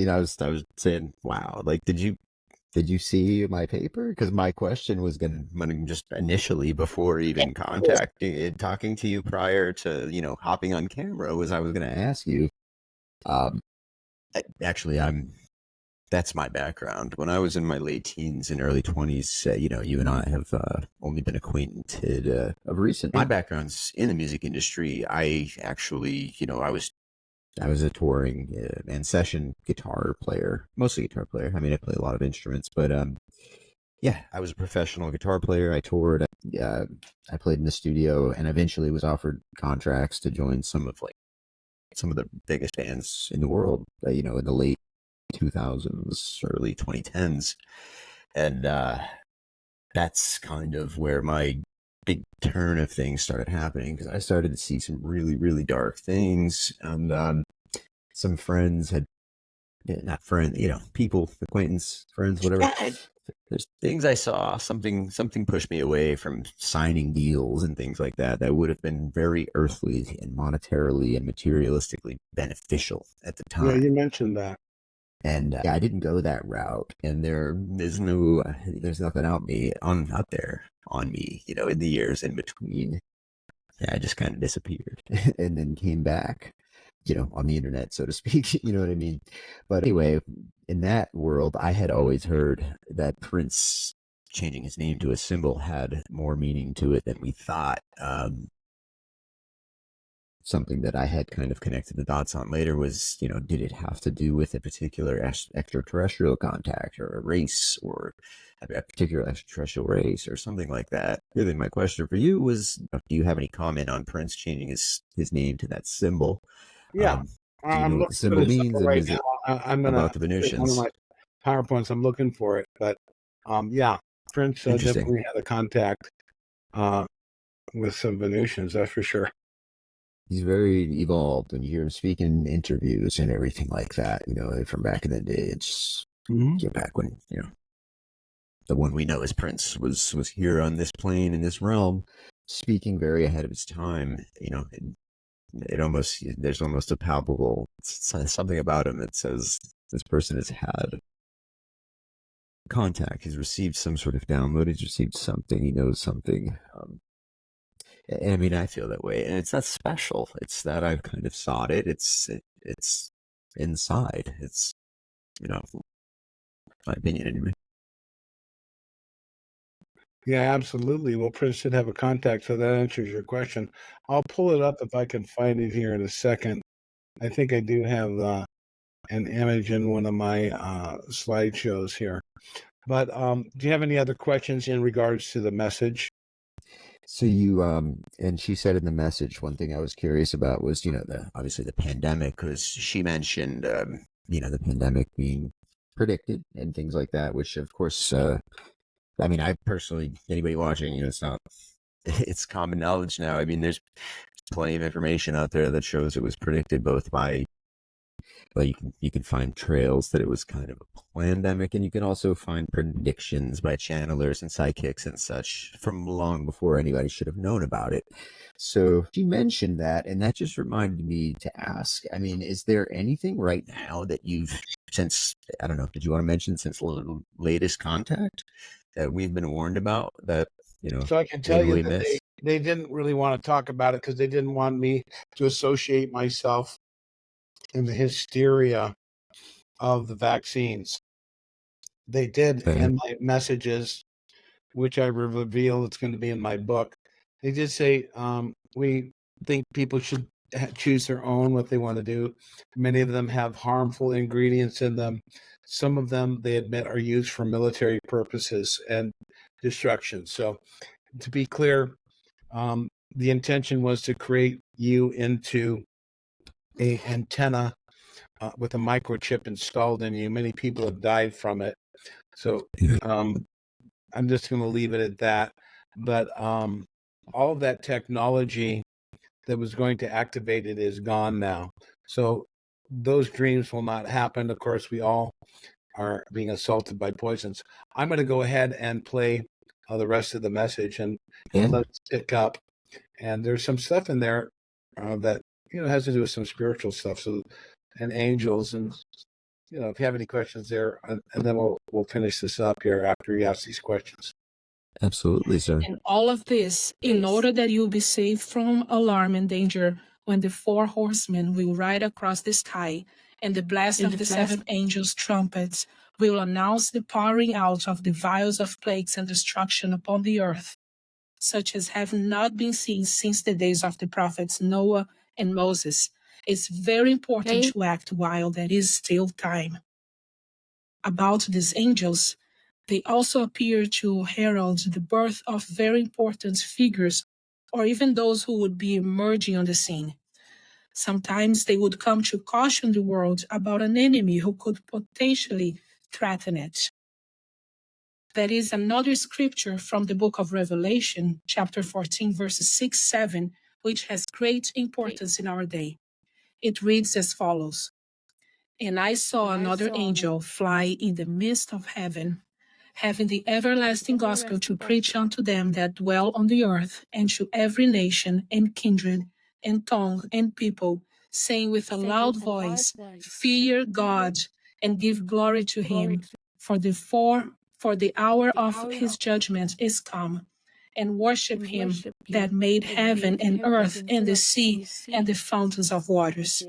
saying, wow, like, did you see my paper? Because my question was gonna just initially, before even talking to you prior to hopping on camera, I was gonna ask you. Actually, that's my background. When I was in my late teens and early 20s, you and I have only been acquainted of recent. My background's in the music industry. I actually, I was a touring and session guitar player, mostly guitar player. I mean, I play a lot of instruments, but yeah, I was a professional guitar player. I toured. I played in the studio, and eventually was offered contracts to join some of the biggest bands in the world. In the late 2000s, early 2010s, and that's kind of where my big turn of things started happening, because I started to see some really, really dark things, and some friends had, not friends, people, acquaintance, friends, whatever. There's things I saw, something pushed me away from signing deals and things like that would have been very earthly and monetarily and materialistically beneficial at the time. Yeah, you mentioned that. And I didn't go that route, and there's nothing out there on me, in the years in between. Yeah, I just kind of disappeared and then came back, on the internet, so to speak. You know what I mean? But anyway, in that world, I had always heard that Prince changing his name to a symbol had more meaning to it than we thought. Something that I had kind of connected the dots on later was, did it have to do with a particular extraterrestrial contact, or a race, or a particular extraterrestrial race, or something like that? Really, my question for you was, do you have any comment on Prince changing his name to that symbol? Yeah. Do you know what the symbol means? And is it about the Venetians? One of my PowerPoints. I'm looking for it, but yeah, Prince definitely had a contact with some Venetians, that's for sure. He's very evolved when you hear him speak in interviews and everything like that, from back in the day. It's back when, the one we know as Prince was here on this plane, in this realm, speaking very ahead of his time. There's almost a palpable something about him that says this person has had contact. He's received some sort of download. He's received something. He knows something. And I mean, I feel that way, and it's not special. It's that I've kind of sought it. It's inside. It's, my opinion anyway. Yeah, absolutely. Well, Prince should have a contact, so that answers your question. I'll pull it up if I can find it here in a second. I think I do have an image in one of my slideshows here. But do you have any other questions in regards to the message? So you, and she said in the message, one thing I was curious about was, obviously the pandemic, because she mentioned, the pandemic being predicted and things like that, which of course, I mean, I personally, anybody watching, it's common knowledge now. I mean, there's plenty of information out there that shows it was predicted both by But you can find trails that it was kind of a pandemic, and you can also find predictions by channelers and psychics and such from long before anybody should have known about it. So you mentioned that, and that just reminded me to ask. I mean, is there anything right now that you've since I don't know? Did you want to mention since latest contact that we've been warned about that So I can tell you totally that missed? they didn't really want to talk about it because they didn't want me to associate myself in the hysteria of the vaccines. They did Okay. in my messages, which I reveal it's going to be in my book. They did say we think people should choose their own what they want to do. Many of them have harmful ingredients in them. Some of them, they admit, are used for military purposes and destruction. So, to be clear, the intention was to create you into a antenna with a microchip installed in you. Many people have died from it. So I'm just going to leave it at that. But all of that technology that was going to activate it is gone now. So those dreams will not happen. Of course, we all are being assaulted by poisons. I'm going to go ahead and play the rest of the message and let's pick up. And there's some stuff in there that has to do with some spiritual stuff. So and angels and if you have any questions there, and then we'll finish this up here after you ask these questions. Absolutely, sir. And all of this in order that you'll be saved from alarm and danger when the four horsemen will ride across the sky and the blast of the seven angels' trumpets will announce the pouring out of the vials of plagues and destruction upon the earth, such as have not been seen since the days of the prophets Noah and Moses. It's very important to act while there is still time. About these angels, they also appear to herald the birth of very important figures, or even those who would be emerging on the scene. Sometimes they would come to caution the world about an enemy who could potentially threaten it. There is another scripture from the book of Revelation, chapter 14, verses 6, 7, which has great importance in our day. It reads as follows: And I saw another angel fly in the midst of heaven, having the everlasting gospel to preach unto them that dwell on the earth, and to every nation and kindred and tongue and people, saying with a loud voice, Fear God, and give glory to him, for the hour of his judgment is come, and worship him that made heaven and earth and the sea and the fountains of waters.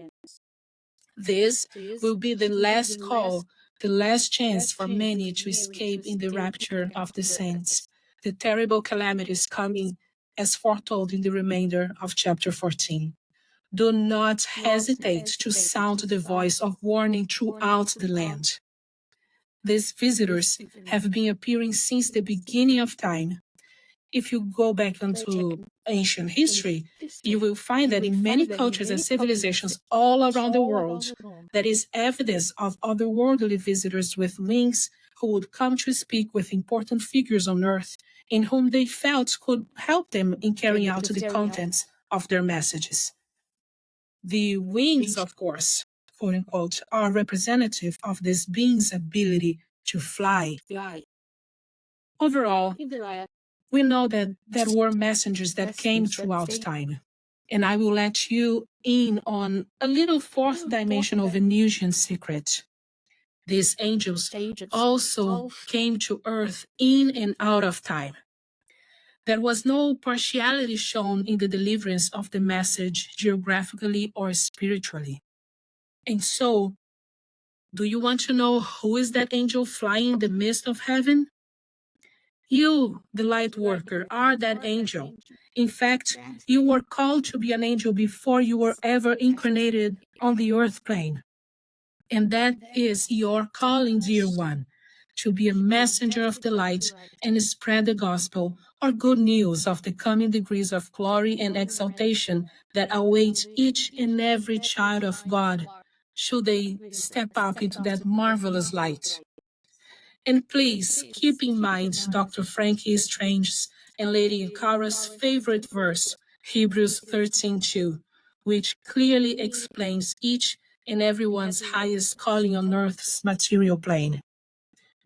This will be the last call, the last chance for many to escape in the rapture of the saints. The terrible calamity is coming as foretold in the remainder of chapter 14. Do not hesitate to sound the voice of warning throughout the land. These visitors have been appearing since the beginning of time. If you go back into ancient history, you will find that in many cultures and civilizations all around the world, there is evidence of otherworldly visitors with wings who would come to speak with important figures on earth in whom they felt could help them in carrying out the contents of their messages. The wings, of course, quote unquote, are representative of this being's ability to fly. Overall, we know that there were messengers that came throughout time. And I will let you in on a little fourth dimensional Venetian secret. These angels also came to earth in and out of time. There was no partiality shown in the deliverance of the message geographically or spiritually. And so, do you want to know who is that angel flying in the midst of heaven? You, the light worker, are that angel. In fact, you were called to be an angel before you were ever incarnated on the earth plane. And that is your calling, dear one, to be a messenger of the light and spread the gospel or good news of the coming degrees of glory and exaltation that await each and every child of God, should they step up into that marvelous light. And please keep in mind Dr. Frankie Strange's and Lady Kara's favorite verse, Hebrews 13:2, which clearly explains each and everyone's highest calling on earth's material plane.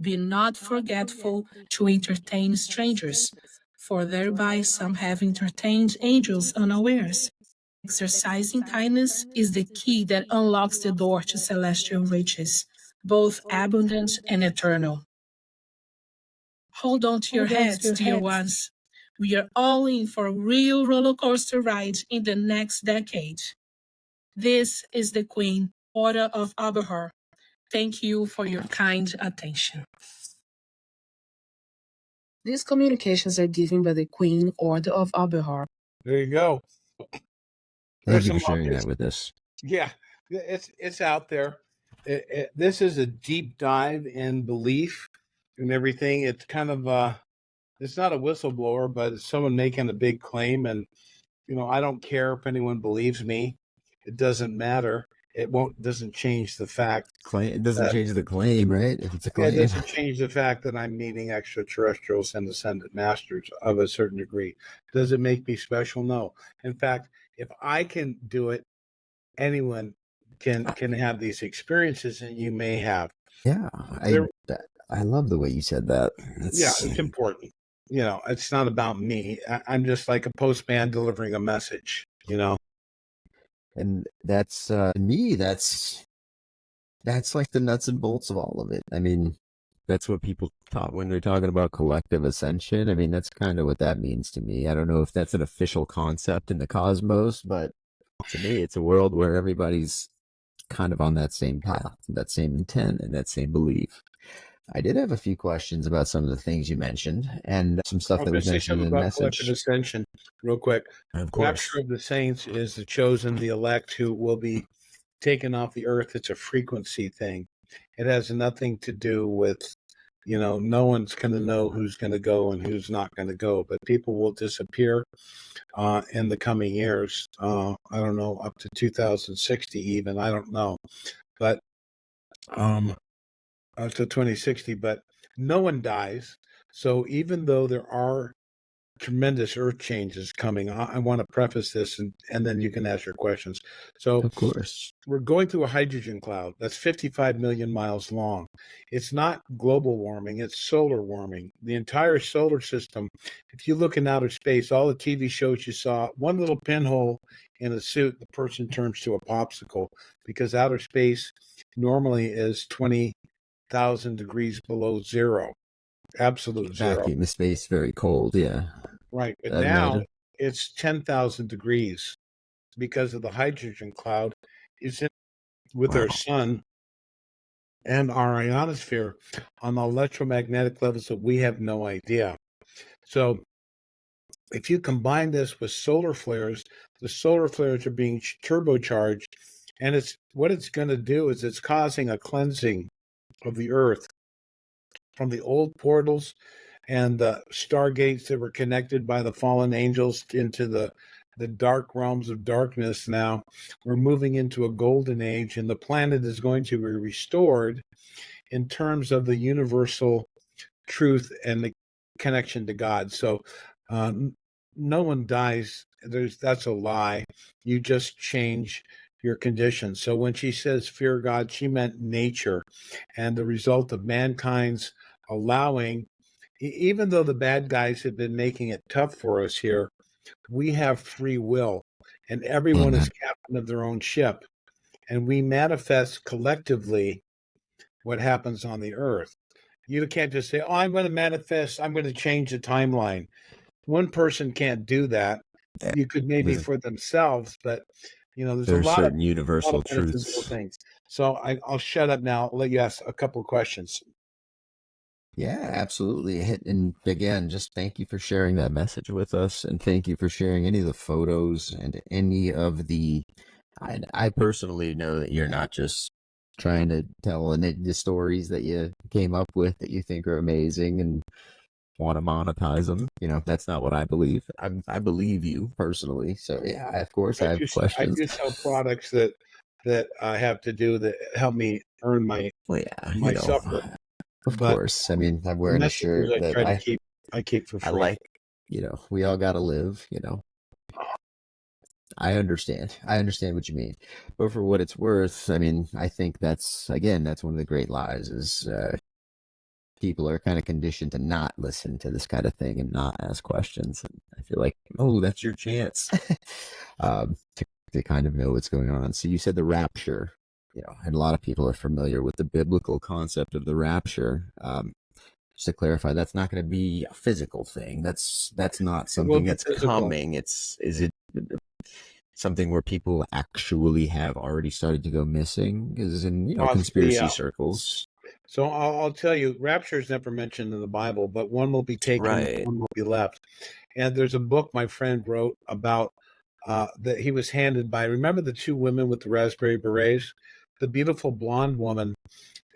Be not forgetful to entertain strangers, for thereby some have entertained angels unawares. Exercising kindness is the key that unlocks the door to celestial riches, both abundant and eternal. Hold on to your heads, dear ones. We are all in for a real roller coaster ride in the next decade. This is the Queen, Order of Aberhar. Thank you for your kind attention. These communications are given by the Queen, Order of Aberhar. There you go. Thank There's you for some sharing obvious- that with us. Yeah, it's out there. This is a deep dive in belief and everything. It's kind of it's not a whistleblower, but it's someone making a big claim. And I don't care if anyone believes me. It doesn't matter. Doesn't change the fact. It doesn't change the claim, right? If it's a It claim. doesn't change the fact that I'm meeting extraterrestrials and ascended masters of a certain degree. Does it make me special? No. In fact, if I can do it, anyone can have these experiences, and you may have. Yeah, I love the way you said that. It's important. It's not about me. I'm just like a postman delivering a message. And that's to me, that's like the nuts and bolts of all of it. I mean, that's what people thought when they're talking about collective ascension. I mean, that's kind of what that means to me. I don't know if that's an official concept in the cosmos, but to me, it's a world where everybody's kind of on that same path, that same intent, and that same belief. I did have a few questions about some of the things you mentioned and some stuff that was mentioned in the message. Collective ascension, real quick. Of course. Rapture of the saints is the chosen, the elect, who will be taken off the earth. It's a frequency thing. It has nothing to do with, no one's going to know who's going to go and who's not going to go, but people will disappear in the coming years. I don't know, up to 2060 even. I don't know. But to 2060, but no one dies. So even though there are tremendous earth changes coming, I want to preface this and then you can ask your questions. So of course, we're going through a hydrogen cloud that's 55 million miles long. It's not global warming, it's solar warming. The entire solar system, if you look in outer space, all the TV shows you saw, one little pinhole in a suit, the person turns to a popsicle, because outer space normally is 20,000 degrees below zero, absolute zero. vacuum of space, very cold. Yeah, right. But now it's 10,000 degrees because of the hydrogen cloud is in with our sun and our ionosphere on the electromagnetic levels that we have no idea. So if you combine this with solar flares, the solar flares are being turbocharged, and what it's going to do is it's causing a cleansing of the earth from the old portals and the stargates that were connected by the fallen angels into the dark realms of darkness. Now we're moving into a golden age, and the planet is going to be restored in terms of the universal truth and the connection to God. So no one dies. That's a lie. You just change your condition. So when she says fear God, she meant nature and the result of mankind's allowing, even though the bad guys have been making it tough for us here, we have free will, and everyone is captain of their own ship, and we manifest collectively what happens on the earth. You can't just say, I'm going to manifest, I'm going to change the timeline. One person can't do that. You could maybe for themselves, but there's a lot certain of universal truths. Things. So I'll shut up now. I'll let you ask a couple of questions. Yeah, absolutely. And again, just thank you for sharing that message with us, and thank you for sharing any of the photos and any of the. I personally know that you're not just trying to tell the stories that you came up with that you think are amazing and want to monetize them. That's not what I believe. I believe you personally. So yeah, of course I have questions. I do sell products that I have to do that help me earn my supper. Of course. I mean, I'm wearing a shirt that I keep for free. I like, we all got to live, I understand. I understand what you mean. But for what it's worth, I mean, I think that's, again, that's one of the great lies is people are kind of conditioned to not listen to this kind of thing and not ask questions. And I feel like, oh, that's your chance to kind of know what's going on. So you said the rapture, and a lot of people are familiar with the biblical concept of the rapture. Just to clarify, that's not going to be a physical thing. That's not something that's coming. Is it something where people actually have already started to go missing? Because in conspiracy circles. So I'll tell you, rapture is never mentioned in the Bible, but one will be taken, right. One will be left. And there's a book my friend wrote about that he was handed by. Remember the two women with the raspberry berets? The beautiful blonde woman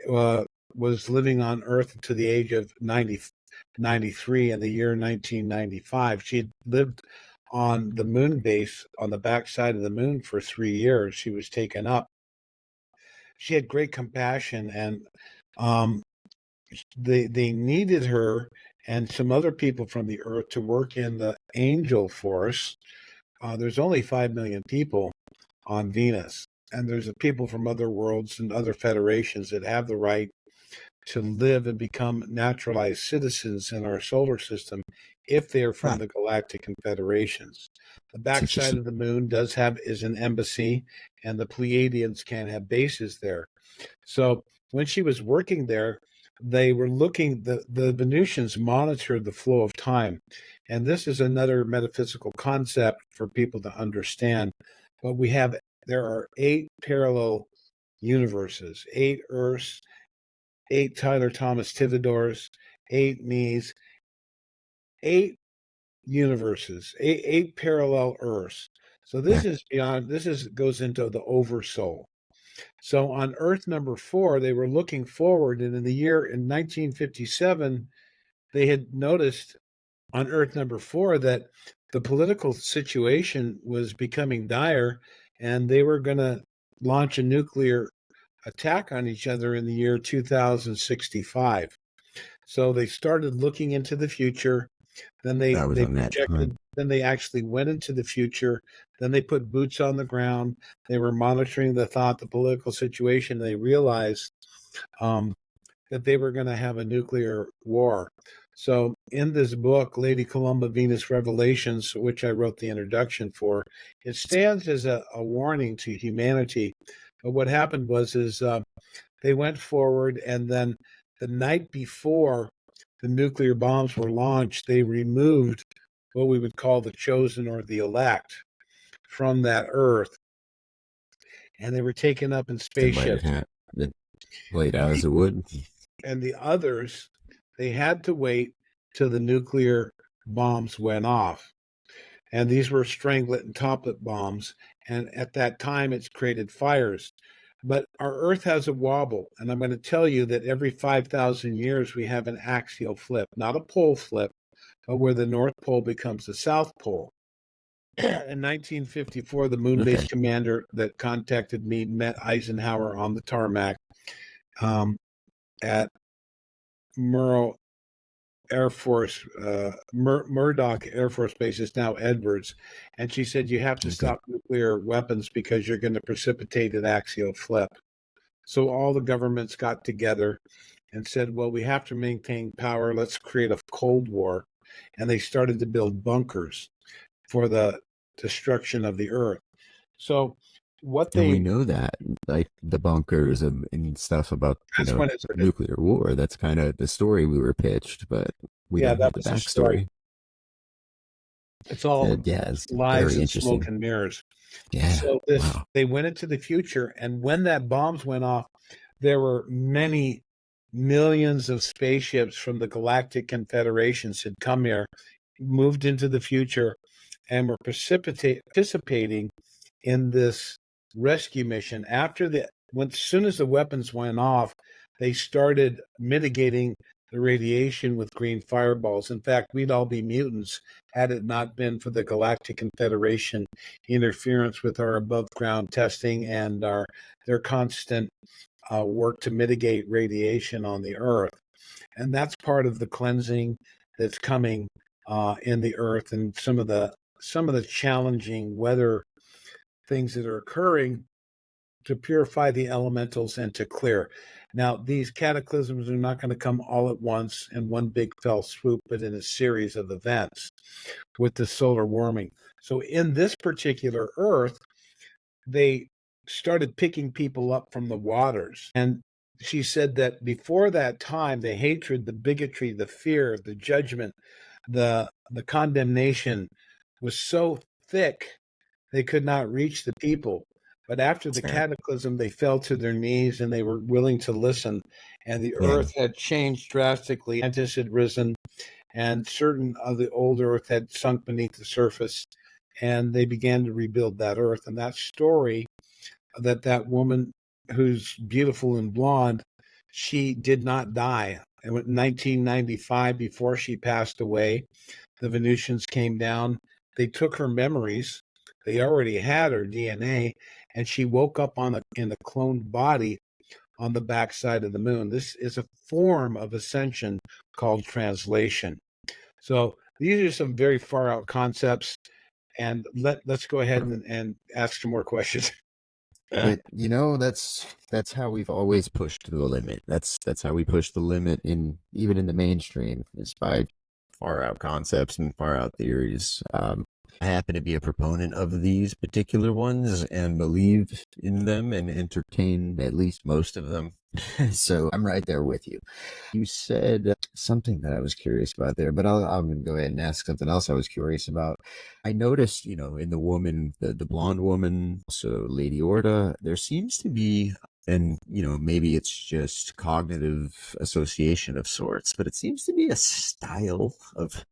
was living on Earth to the age of 93 in the year 1995. She had lived on the moon base on the backside of the moon for 3 years. She was taken up. She had great compassion, and they needed her and some other people from the Earth to work in the angel force. There's only 5 million people on Venus, and there's people from other worlds and other federations that have the right to live and become naturalized citizens in our solar system if they're from the galactic confederations. The backside of the moon is an embassy, and the Pleiadians can have bases there. So when she was working there, they were looking, the Venetians monitored the flow of time. And this is another metaphysical concept for people to understand. But there are 8 parallel universes, 8 Earths, 8 Tyler Thomas Tivadors, 8 me's, 8 universes, 8 parallel Earths. So this is beyond, goes into the oversoul. So on Earth number 4, they were looking forward, and in 1957, they had noticed on Earth number 4 that the political situation was becoming dire, and they were going to launch a nuclear attack on each other in the year 2065. So they started looking into the future. Then they projected. Then they actually went into the future. Then they put boots on the ground. They were monitoring the political situation. They realized that they were going to have a nuclear war. So in this book, Lady Columba Venus Revelations, which I wrote the introduction for, it stands as a warning to humanity. But what happened was they went forward, and then the night before the nuclear bombs were launched, they removed what we would call the chosen or the elect from that Earth, and they were taken up in spaceships. Laid out as it would. And the others, they had to wait till the nuclear bombs went off. And these were stranglet and toplet bombs. And at that time, it's created fires. But our Earth has a wobble. And I'm going to tell you that every 5,000 years, we have an axial flip, not a pole flip, but where the North Pole becomes the South Pole. In 1954, the moon base commander that contacted me met Eisenhower on the tarmac at Murdoch Air Force, Murdoch Air Force Base is now Edwards. And she said, you have to stop nuclear weapons because you're going to precipitate an axial flip. So all the governments got together and said, well, we have to maintain power. Let's create a Cold War. And they started to build bunkers for the destruction of the Earth. So we know that, like the bunkers and stuff about nuclear war. That's kind of the story we were pitched, but we don't have the backstory. It's all it's lies and smoke and mirrors. Yeah. So they went into the future, and when that bombs went off, there were many millions of spaceships from the Galactic Confederations had come here, moved into the future, and were participating in this rescue mission. As soon as the weapons went off, they started mitigating the radiation with green fireballs. In fact, we'd all be mutants had it not been for the Galactic Confederation interference with our above ground testing and their constant work to mitigate radiation on the Earth. And that's part of the cleansing that's coming in the Earth, and some of the challenging weather things that are occurring to purify the elementals and to clear. Now, these cataclysms are not going to come all at once in one big fell swoop, but in a series of events with the solar warming. So in this particular Earth, they started picking people up from the waters. And she said that before that time, the hatred, the bigotry, the fear, the judgment, the condemnation was so thick they could not reach the people. But after the cataclysm, they fell to their knees and they were willing to listen. And the earth had changed drastically. Atlantis had risen, and certain of the old earth had sunk beneath the surface. And they began to rebuild that earth. And that story that woman who's beautiful and blonde, she did not die. In 1995, before she passed away, the Venetians came down. They took her memories. They already had her DNA, and she woke up in the cloned body on the backside of the moon. This is a form of ascension called translation. So these are some very far out concepts, and let's go ahead and ask some more questions. But that's how we've always pushed the limit. That's how we push the limit even in the mainstream, is by far out concepts and far out theories. I happen to be a proponent of these particular ones and believe in them and entertain at least most of them. So I'm right there with you. You said something that I was curious about there, but I'm going to go ahead and ask something else I was curious about. I noticed, in the woman, the blonde woman, so Lady Orta, there seems to be, and maybe it's just cognitive association of sorts, but it seems to be a style of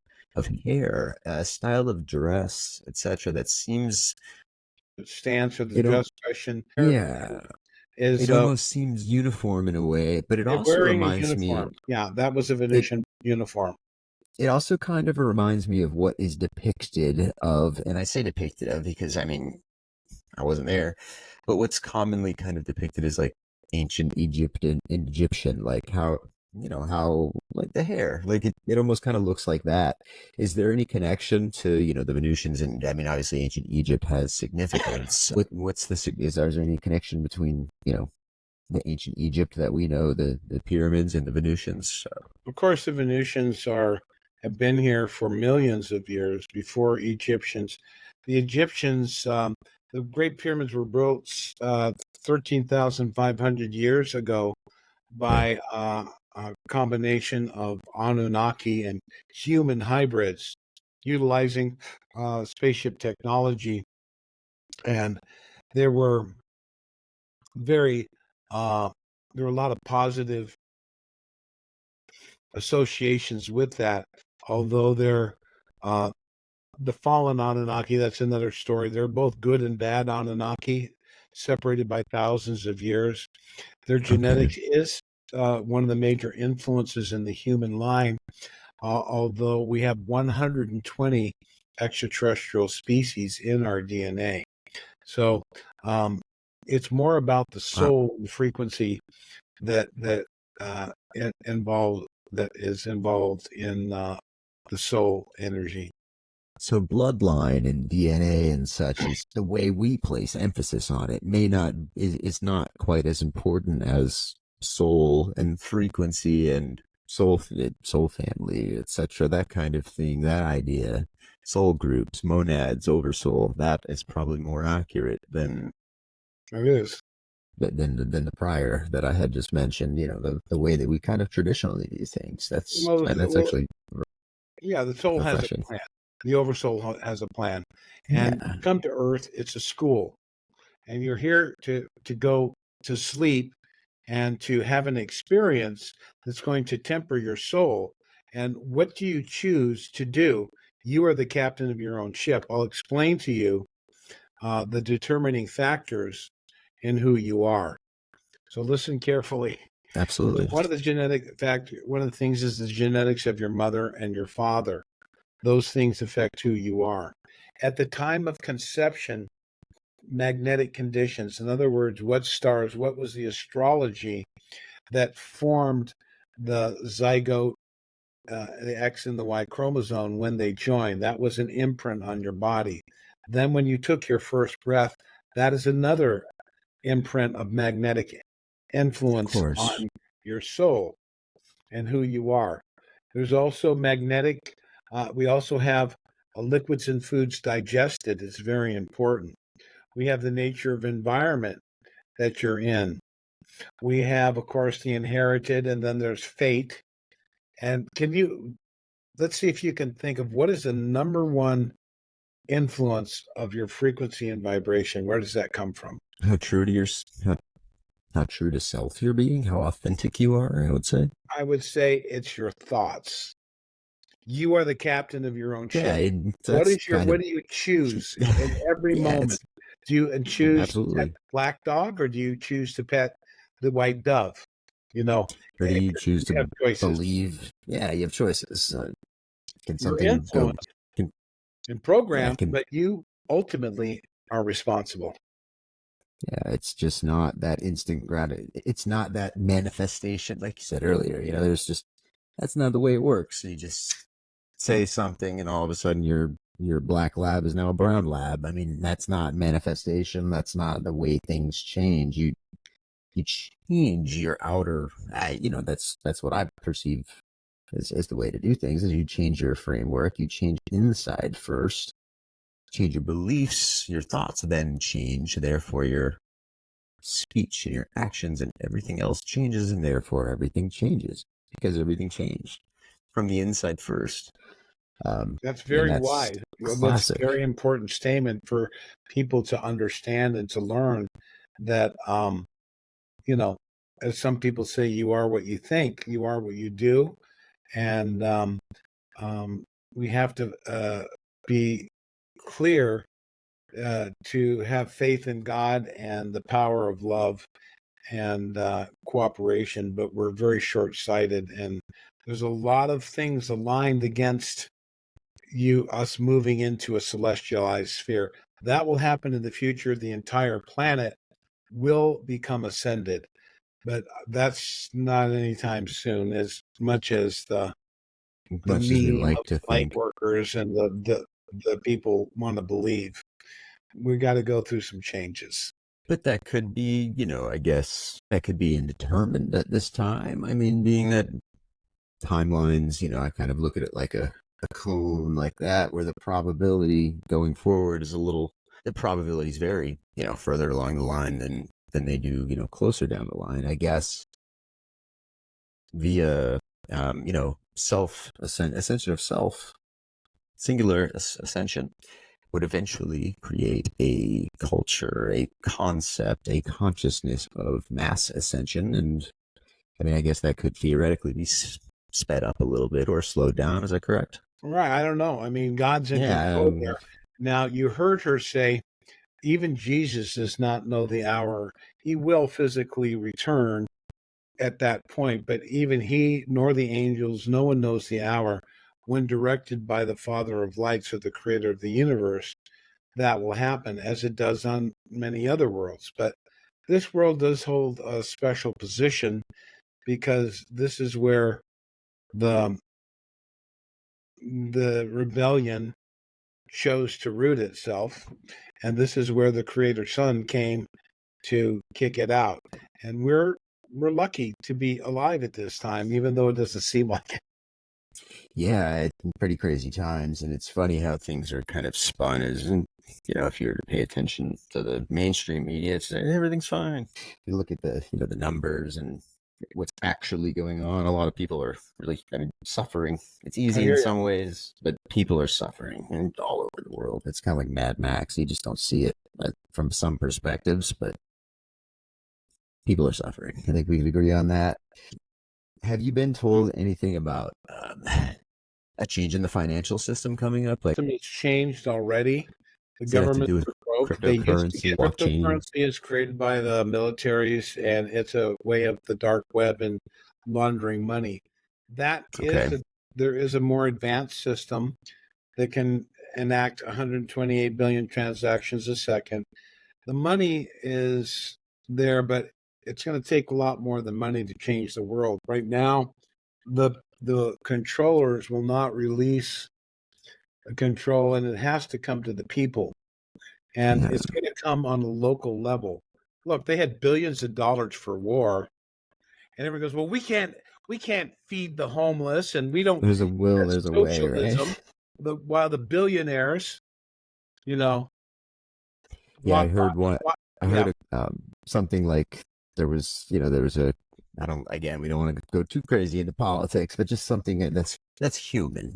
hair, a style of dress, etc. that seems Stance or the dress question. Yeah. Is It almost seems uniform in a way, but it also wearing a reminds me. uniform. Yeah, that was a Venetian uniform. It also kind of reminds me of what is depicted of, and I say depicted of because I wasn't there, but what's commonly kind of depicted is like ancient Egyptian, like how like the hair, like it almost kind of looks like that. Is there any connection to the Venetians? And obviously ancient Egypt has significance. Is there any connection between the ancient Egypt that we know, the pyramids, and the Venetians? Of course, the Venetians have been here for millions of years before Egyptians. The Egyptians, the Great Pyramids were built 13,500 years ago by a combination of Anunnaki and human hybrids utilizing spaceship technology. And there were there were a lot of positive associations with that, although they're the fallen Anunnaki, that's another story. They're both good and bad Anunnaki, separated by thousands of years. Their genetics is one of the major influences in the human line, although we have 120 extraterrestrial species in our DNA. So it's more about the soul and frequency that is involved in the soul energy. So bloodline and DNA and such is the way we place emphasis on it. Is not quite as important as soul and frequency and soul family, etc. That kind of thing. That idea, soul groups, monads, oversoul. That is probably more accurate than it is. Than the prior that I had just mentioned. The way that we kind of traditionally do things. That's actually the soul refreshing. has a plan. The oversoul has a plan. And come to Earth, it's a school. And you're here to go to sleep and to have an experience that's going to temper your soul. And what do you choose to do? You are the captain of your own ship. I'll explain to you the determining factors in who you are. So listen carefully. Absolutely. One of the things is the genetics of your mother and your father. Those things affect who you are. At the time of conception, magnetic conditions, in other words, what was the astrology that formed the zygote, the X and the Y chromosome when they joined? That was an imprint on your body. Then when you took your first breath, That is another imprint of magnetic influence course. on your soul and who you are. There's also magnetic, we also have liquids and foods digested is very important. We have the nature of environment that you're in. We have, of course, the inherited, and then there's fate. And let's see if you can think of what is the number one influence of your frequency and vibration. Where does that come from? How true to how true to self you're being, how authentic you are, I would say. I would say it's your thoughts. You are the captain of your own Yeah, ship. What do you choose in every yeah, moment? Do you choose to pet absolutely. the black dog, or do you choose to pet the white dove? Or do you choose You have to choices. believe? Yeah, you have choices. Can You're something go? influenced Can, and yeah, programmed, but you ultimately are responsible. yeah, it's just not that instant It's not that manifestation, like you said earlier. That's not the way it works. You just say something, and all of a sudden, your black lab is now a brown lab. I mean, that's not manifestation. That's not the way things change. You change your outer. That's what I perceive as the way to do things. Is you change your framework. You change inside first. Change your beliefs, your thoughts then change. Therefore, your speech and your actions and everything else changes, and therefore everything changes because everything changed from the inside first. That's And very that's wise. That's a classic. very important statement for people to understand and to learn that, you know, as some people say, you are what you think, you are what you do. And um, we have to be clear to have faith in God and the power of love and cooperation, but we're very short-sighted, and there's a lot of things aligned against us moving into a celestialized sphere. That will happen in the future. The entire planet will become ascended, but that's not anytime soon, as much as the Much as we meme like of to light think. workers and the people want to believe. We got to go through some changes. But that could be, I guess that could be indeterminate at this time. I mean, being that timelines, I kind of look at it like a cone like that, where the probability going forward is the probabilities vary, further along the line than they do, closer down the line. I guess via, ascension of self, singular ascension would eventually create a culture, a concept, a consciousness of mass ascension. And I mean, I guess that could theoretically be sped up a little bit or slowed down. Is that correct? Right. I don't know. I mean, God's in Yeah. control there. Now, you heard her say, even Jesus does not know the hour. He will physically return at that point, but even he nor the angels, no one knows the hour. When directed by the Father of lights or the creator of the universe, that will happen as it does on many other worlds. But this world does hold a special position because this is where the rebellion chose to root itself, and this is where the creator son came to kick it out. And we're lucky to be alive at this time, even though it doesn't seem like it. Yeah, it's pretty crazy times, and it's funny how things are kind of spun as, if you were to pay attention to the mainstream media, it's everything's fine. You look at the numbers and what's actually going on. A lot of people are really, suffering. It's I easy hear in you. some ways, but people are suffering and all over the world. It's kind of like Mad Max. You just don't see it from some perspectives, but people are suffering. I think we can agree on that. Have you been told anything about a change in the financial system coming up? Like, It's changed already. The does that have to government do with broke. They used to cryptocurrency, get blockchain? cryptocurrency is created by the militaries, and it's a way of the dark web and laundering money. That Okay. is there is a more advanced system that can enact 128 billion transactions a second. The money is there, but it's going to take a lot more than money to change the world. Right now, the controllers will not release control, and it has to come to the people. and Yeah. it's going to come on a local level. Look, they had billions of dollars for war, and everyone goes, "Well, we can't feed the homeless, and we don't." There's a will, That's there's a way, socialism. right? While the billionaires, you know, Yeah, I want, heard what want I yeah, heard something like there was a I don't again we don't want to go too crazy into politics, but just something that's human.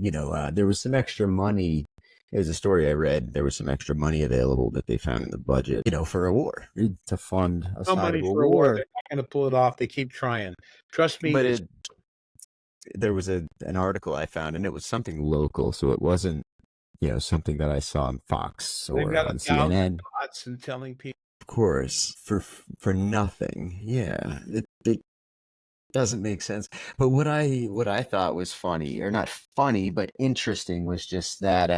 There was some extra money. It was a story I read. There was some extra money available that they found in the budget, for a war to fund a no side money of a for a war. war. They're not going to pull it off. They keep trying. Trust me, But it's there was an article I found, and it was something local, so it wasn't something that I saw on Fox they've or got on 1,000 CNN. bots and telling people. Of course, for nothing. Yeah, it doesn't make sense. But what I thought was funny, or not funny, but interesting, was just that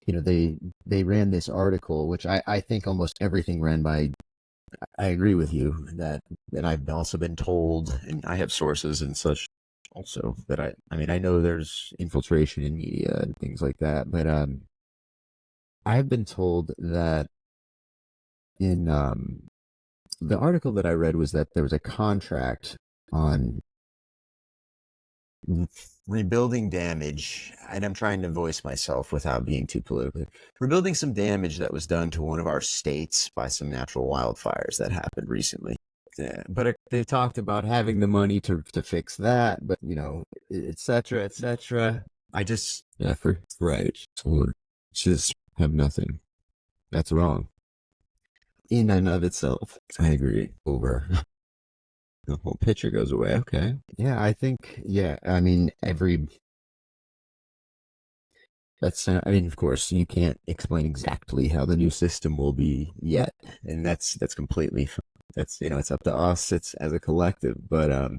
they ran this article, which I think almost everything ran by. I agree with you that, and I've also been told, and I have sources and such also that I mean I know there's infiltration in media and things like that, but I've been told that in the article that I read was that there was a contract on rebuilding damage, and I'm trying to voice myself without being too political. Rebuilding some damage that was done to one of our states by some natural wildfires that happened recently. Yeah, but they talked about having the money to fix that, but et cetera, et cetera. I just right. So just have nothing. That's wrong in and of itself. I agree. Over. The whole picture goes away. Okay. Yeah, I think, I mean, I mean, of course, you can't explain exactly how the new system will be yet. And that's completely, it's up to us. It's as a collective. But,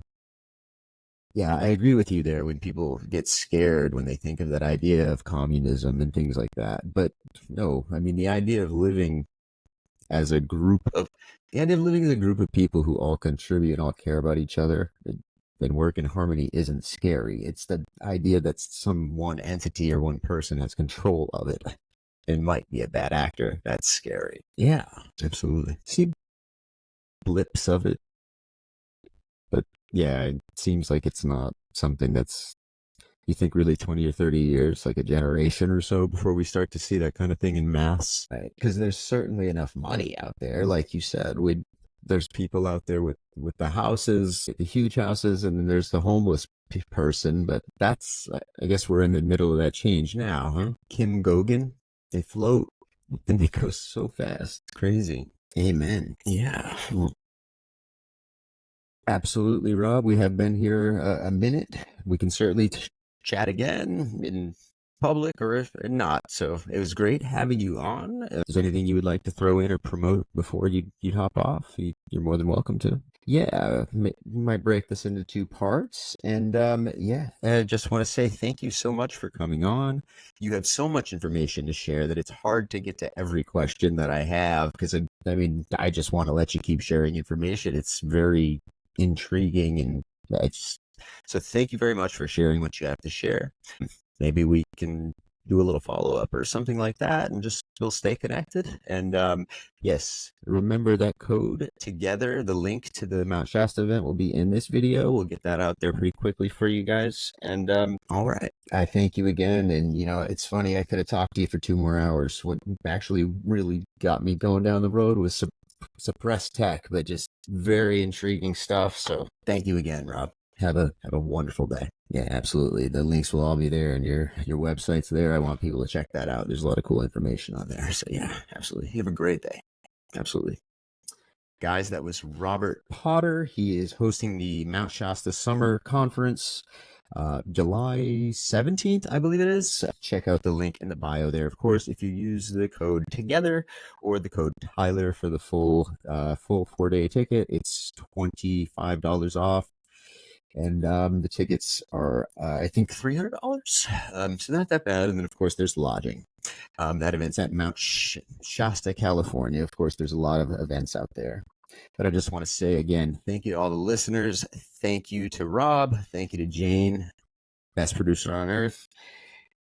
yeah, I agree with you there when people get scared when they think of that idea of communism and things like that. But no, I mean, the idea of living as a group of people who all contribute and all care about each other and work in harmony isn't scary. It's the idea that some one entity or one person has control of it and might be a bad actor. That's scary. Yeah, absolutely. See blips of it, but yeah, it seems like it's not something that's, you think, really 20 or 30 years, like a generation or so, before we start to see that kind of thing in mass? Right. Because there's certainly enough money out there. Like you said, there's people out there with the houses, the huge houses, and then there's the homeless person. But I guess we're in the middle of that change now, huh? Kim Gogan, they float and they go so fast. It's crazy. Amen. Yeah. Absolutely, Rob. We have been here a minute. We can certainly chat again in public or if not. So it was great having you on. If there's anything you would like to throw in or promote before you'd hop off, you're more than welcome to. Yeah, we might break this into two parts. And I just want to say thank you so much for coming on. You have so much information to share that it's hard to get to every question that I have, because I mean, I just want to let you keep sharing information. It's very intriguing, and so thank you very much for sharing what you have to share. Maybe we can do a little follow-up or something like that, and we'll stay connected. And yes, remember that code together. The link to the Mount Shasta event will be in this video. We'll get that out there pretty quickly for you guys. And all right, I thank you again. And it's funny, I could have talked to you for 2 more hours. What actually really got me going down the road was suppressed tech, but just very intriguing stuff. So thank you again, Rob. Have a wonderful day. Yeah, absolutely. The links will all be there, and your website's there. I want people to check that out. There's a lot of cool information on there. So yeah, absolutely. You have a great day. Absolutely. Guys, that was Robert Potter. He is hosting the Mount Shasta Summer Conference, July 17th, I believe it is. Check out the link in the bio there. Of course, if you use the code TOGETHER or the code Tyler for the full 4-day ticket, it's $25 off. And the tickets are, I think, $300. So not that bad. And then, of course, there's lodging. That event's at Mount Shasta, California. Of course, there's a lot of events out there. But I just want to say again, thank you to all the listeners. Thank you to Rob. Thank you to Jane, best producer on earth.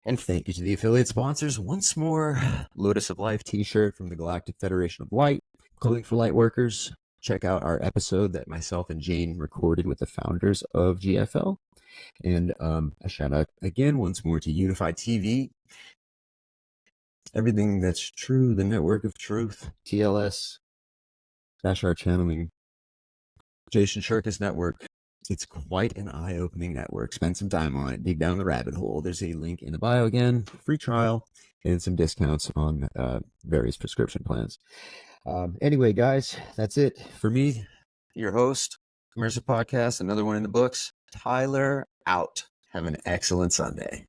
And thank you to the affiliate sponsors once more. Lotus of Life t-shirt from the Galactic Federation of Light, clothing for light workers. Check out our episode that myself and Jane recorded with the founders of GFL. And a shout out again once more to Unified TV. Everything that's true, the network of truth, TLS, Bashar Channeling, Jason Shirkus Network. It's quite an eye-opening network. Spend some time on it. Dig down the rabbit hole. There's a link in the bio again, free trial, and some discounts on various prescription plans. Anyway, guys, that's it for me, your host, Immersive Podcast, another one in the books. Tyler out. Have an excellent Sunday.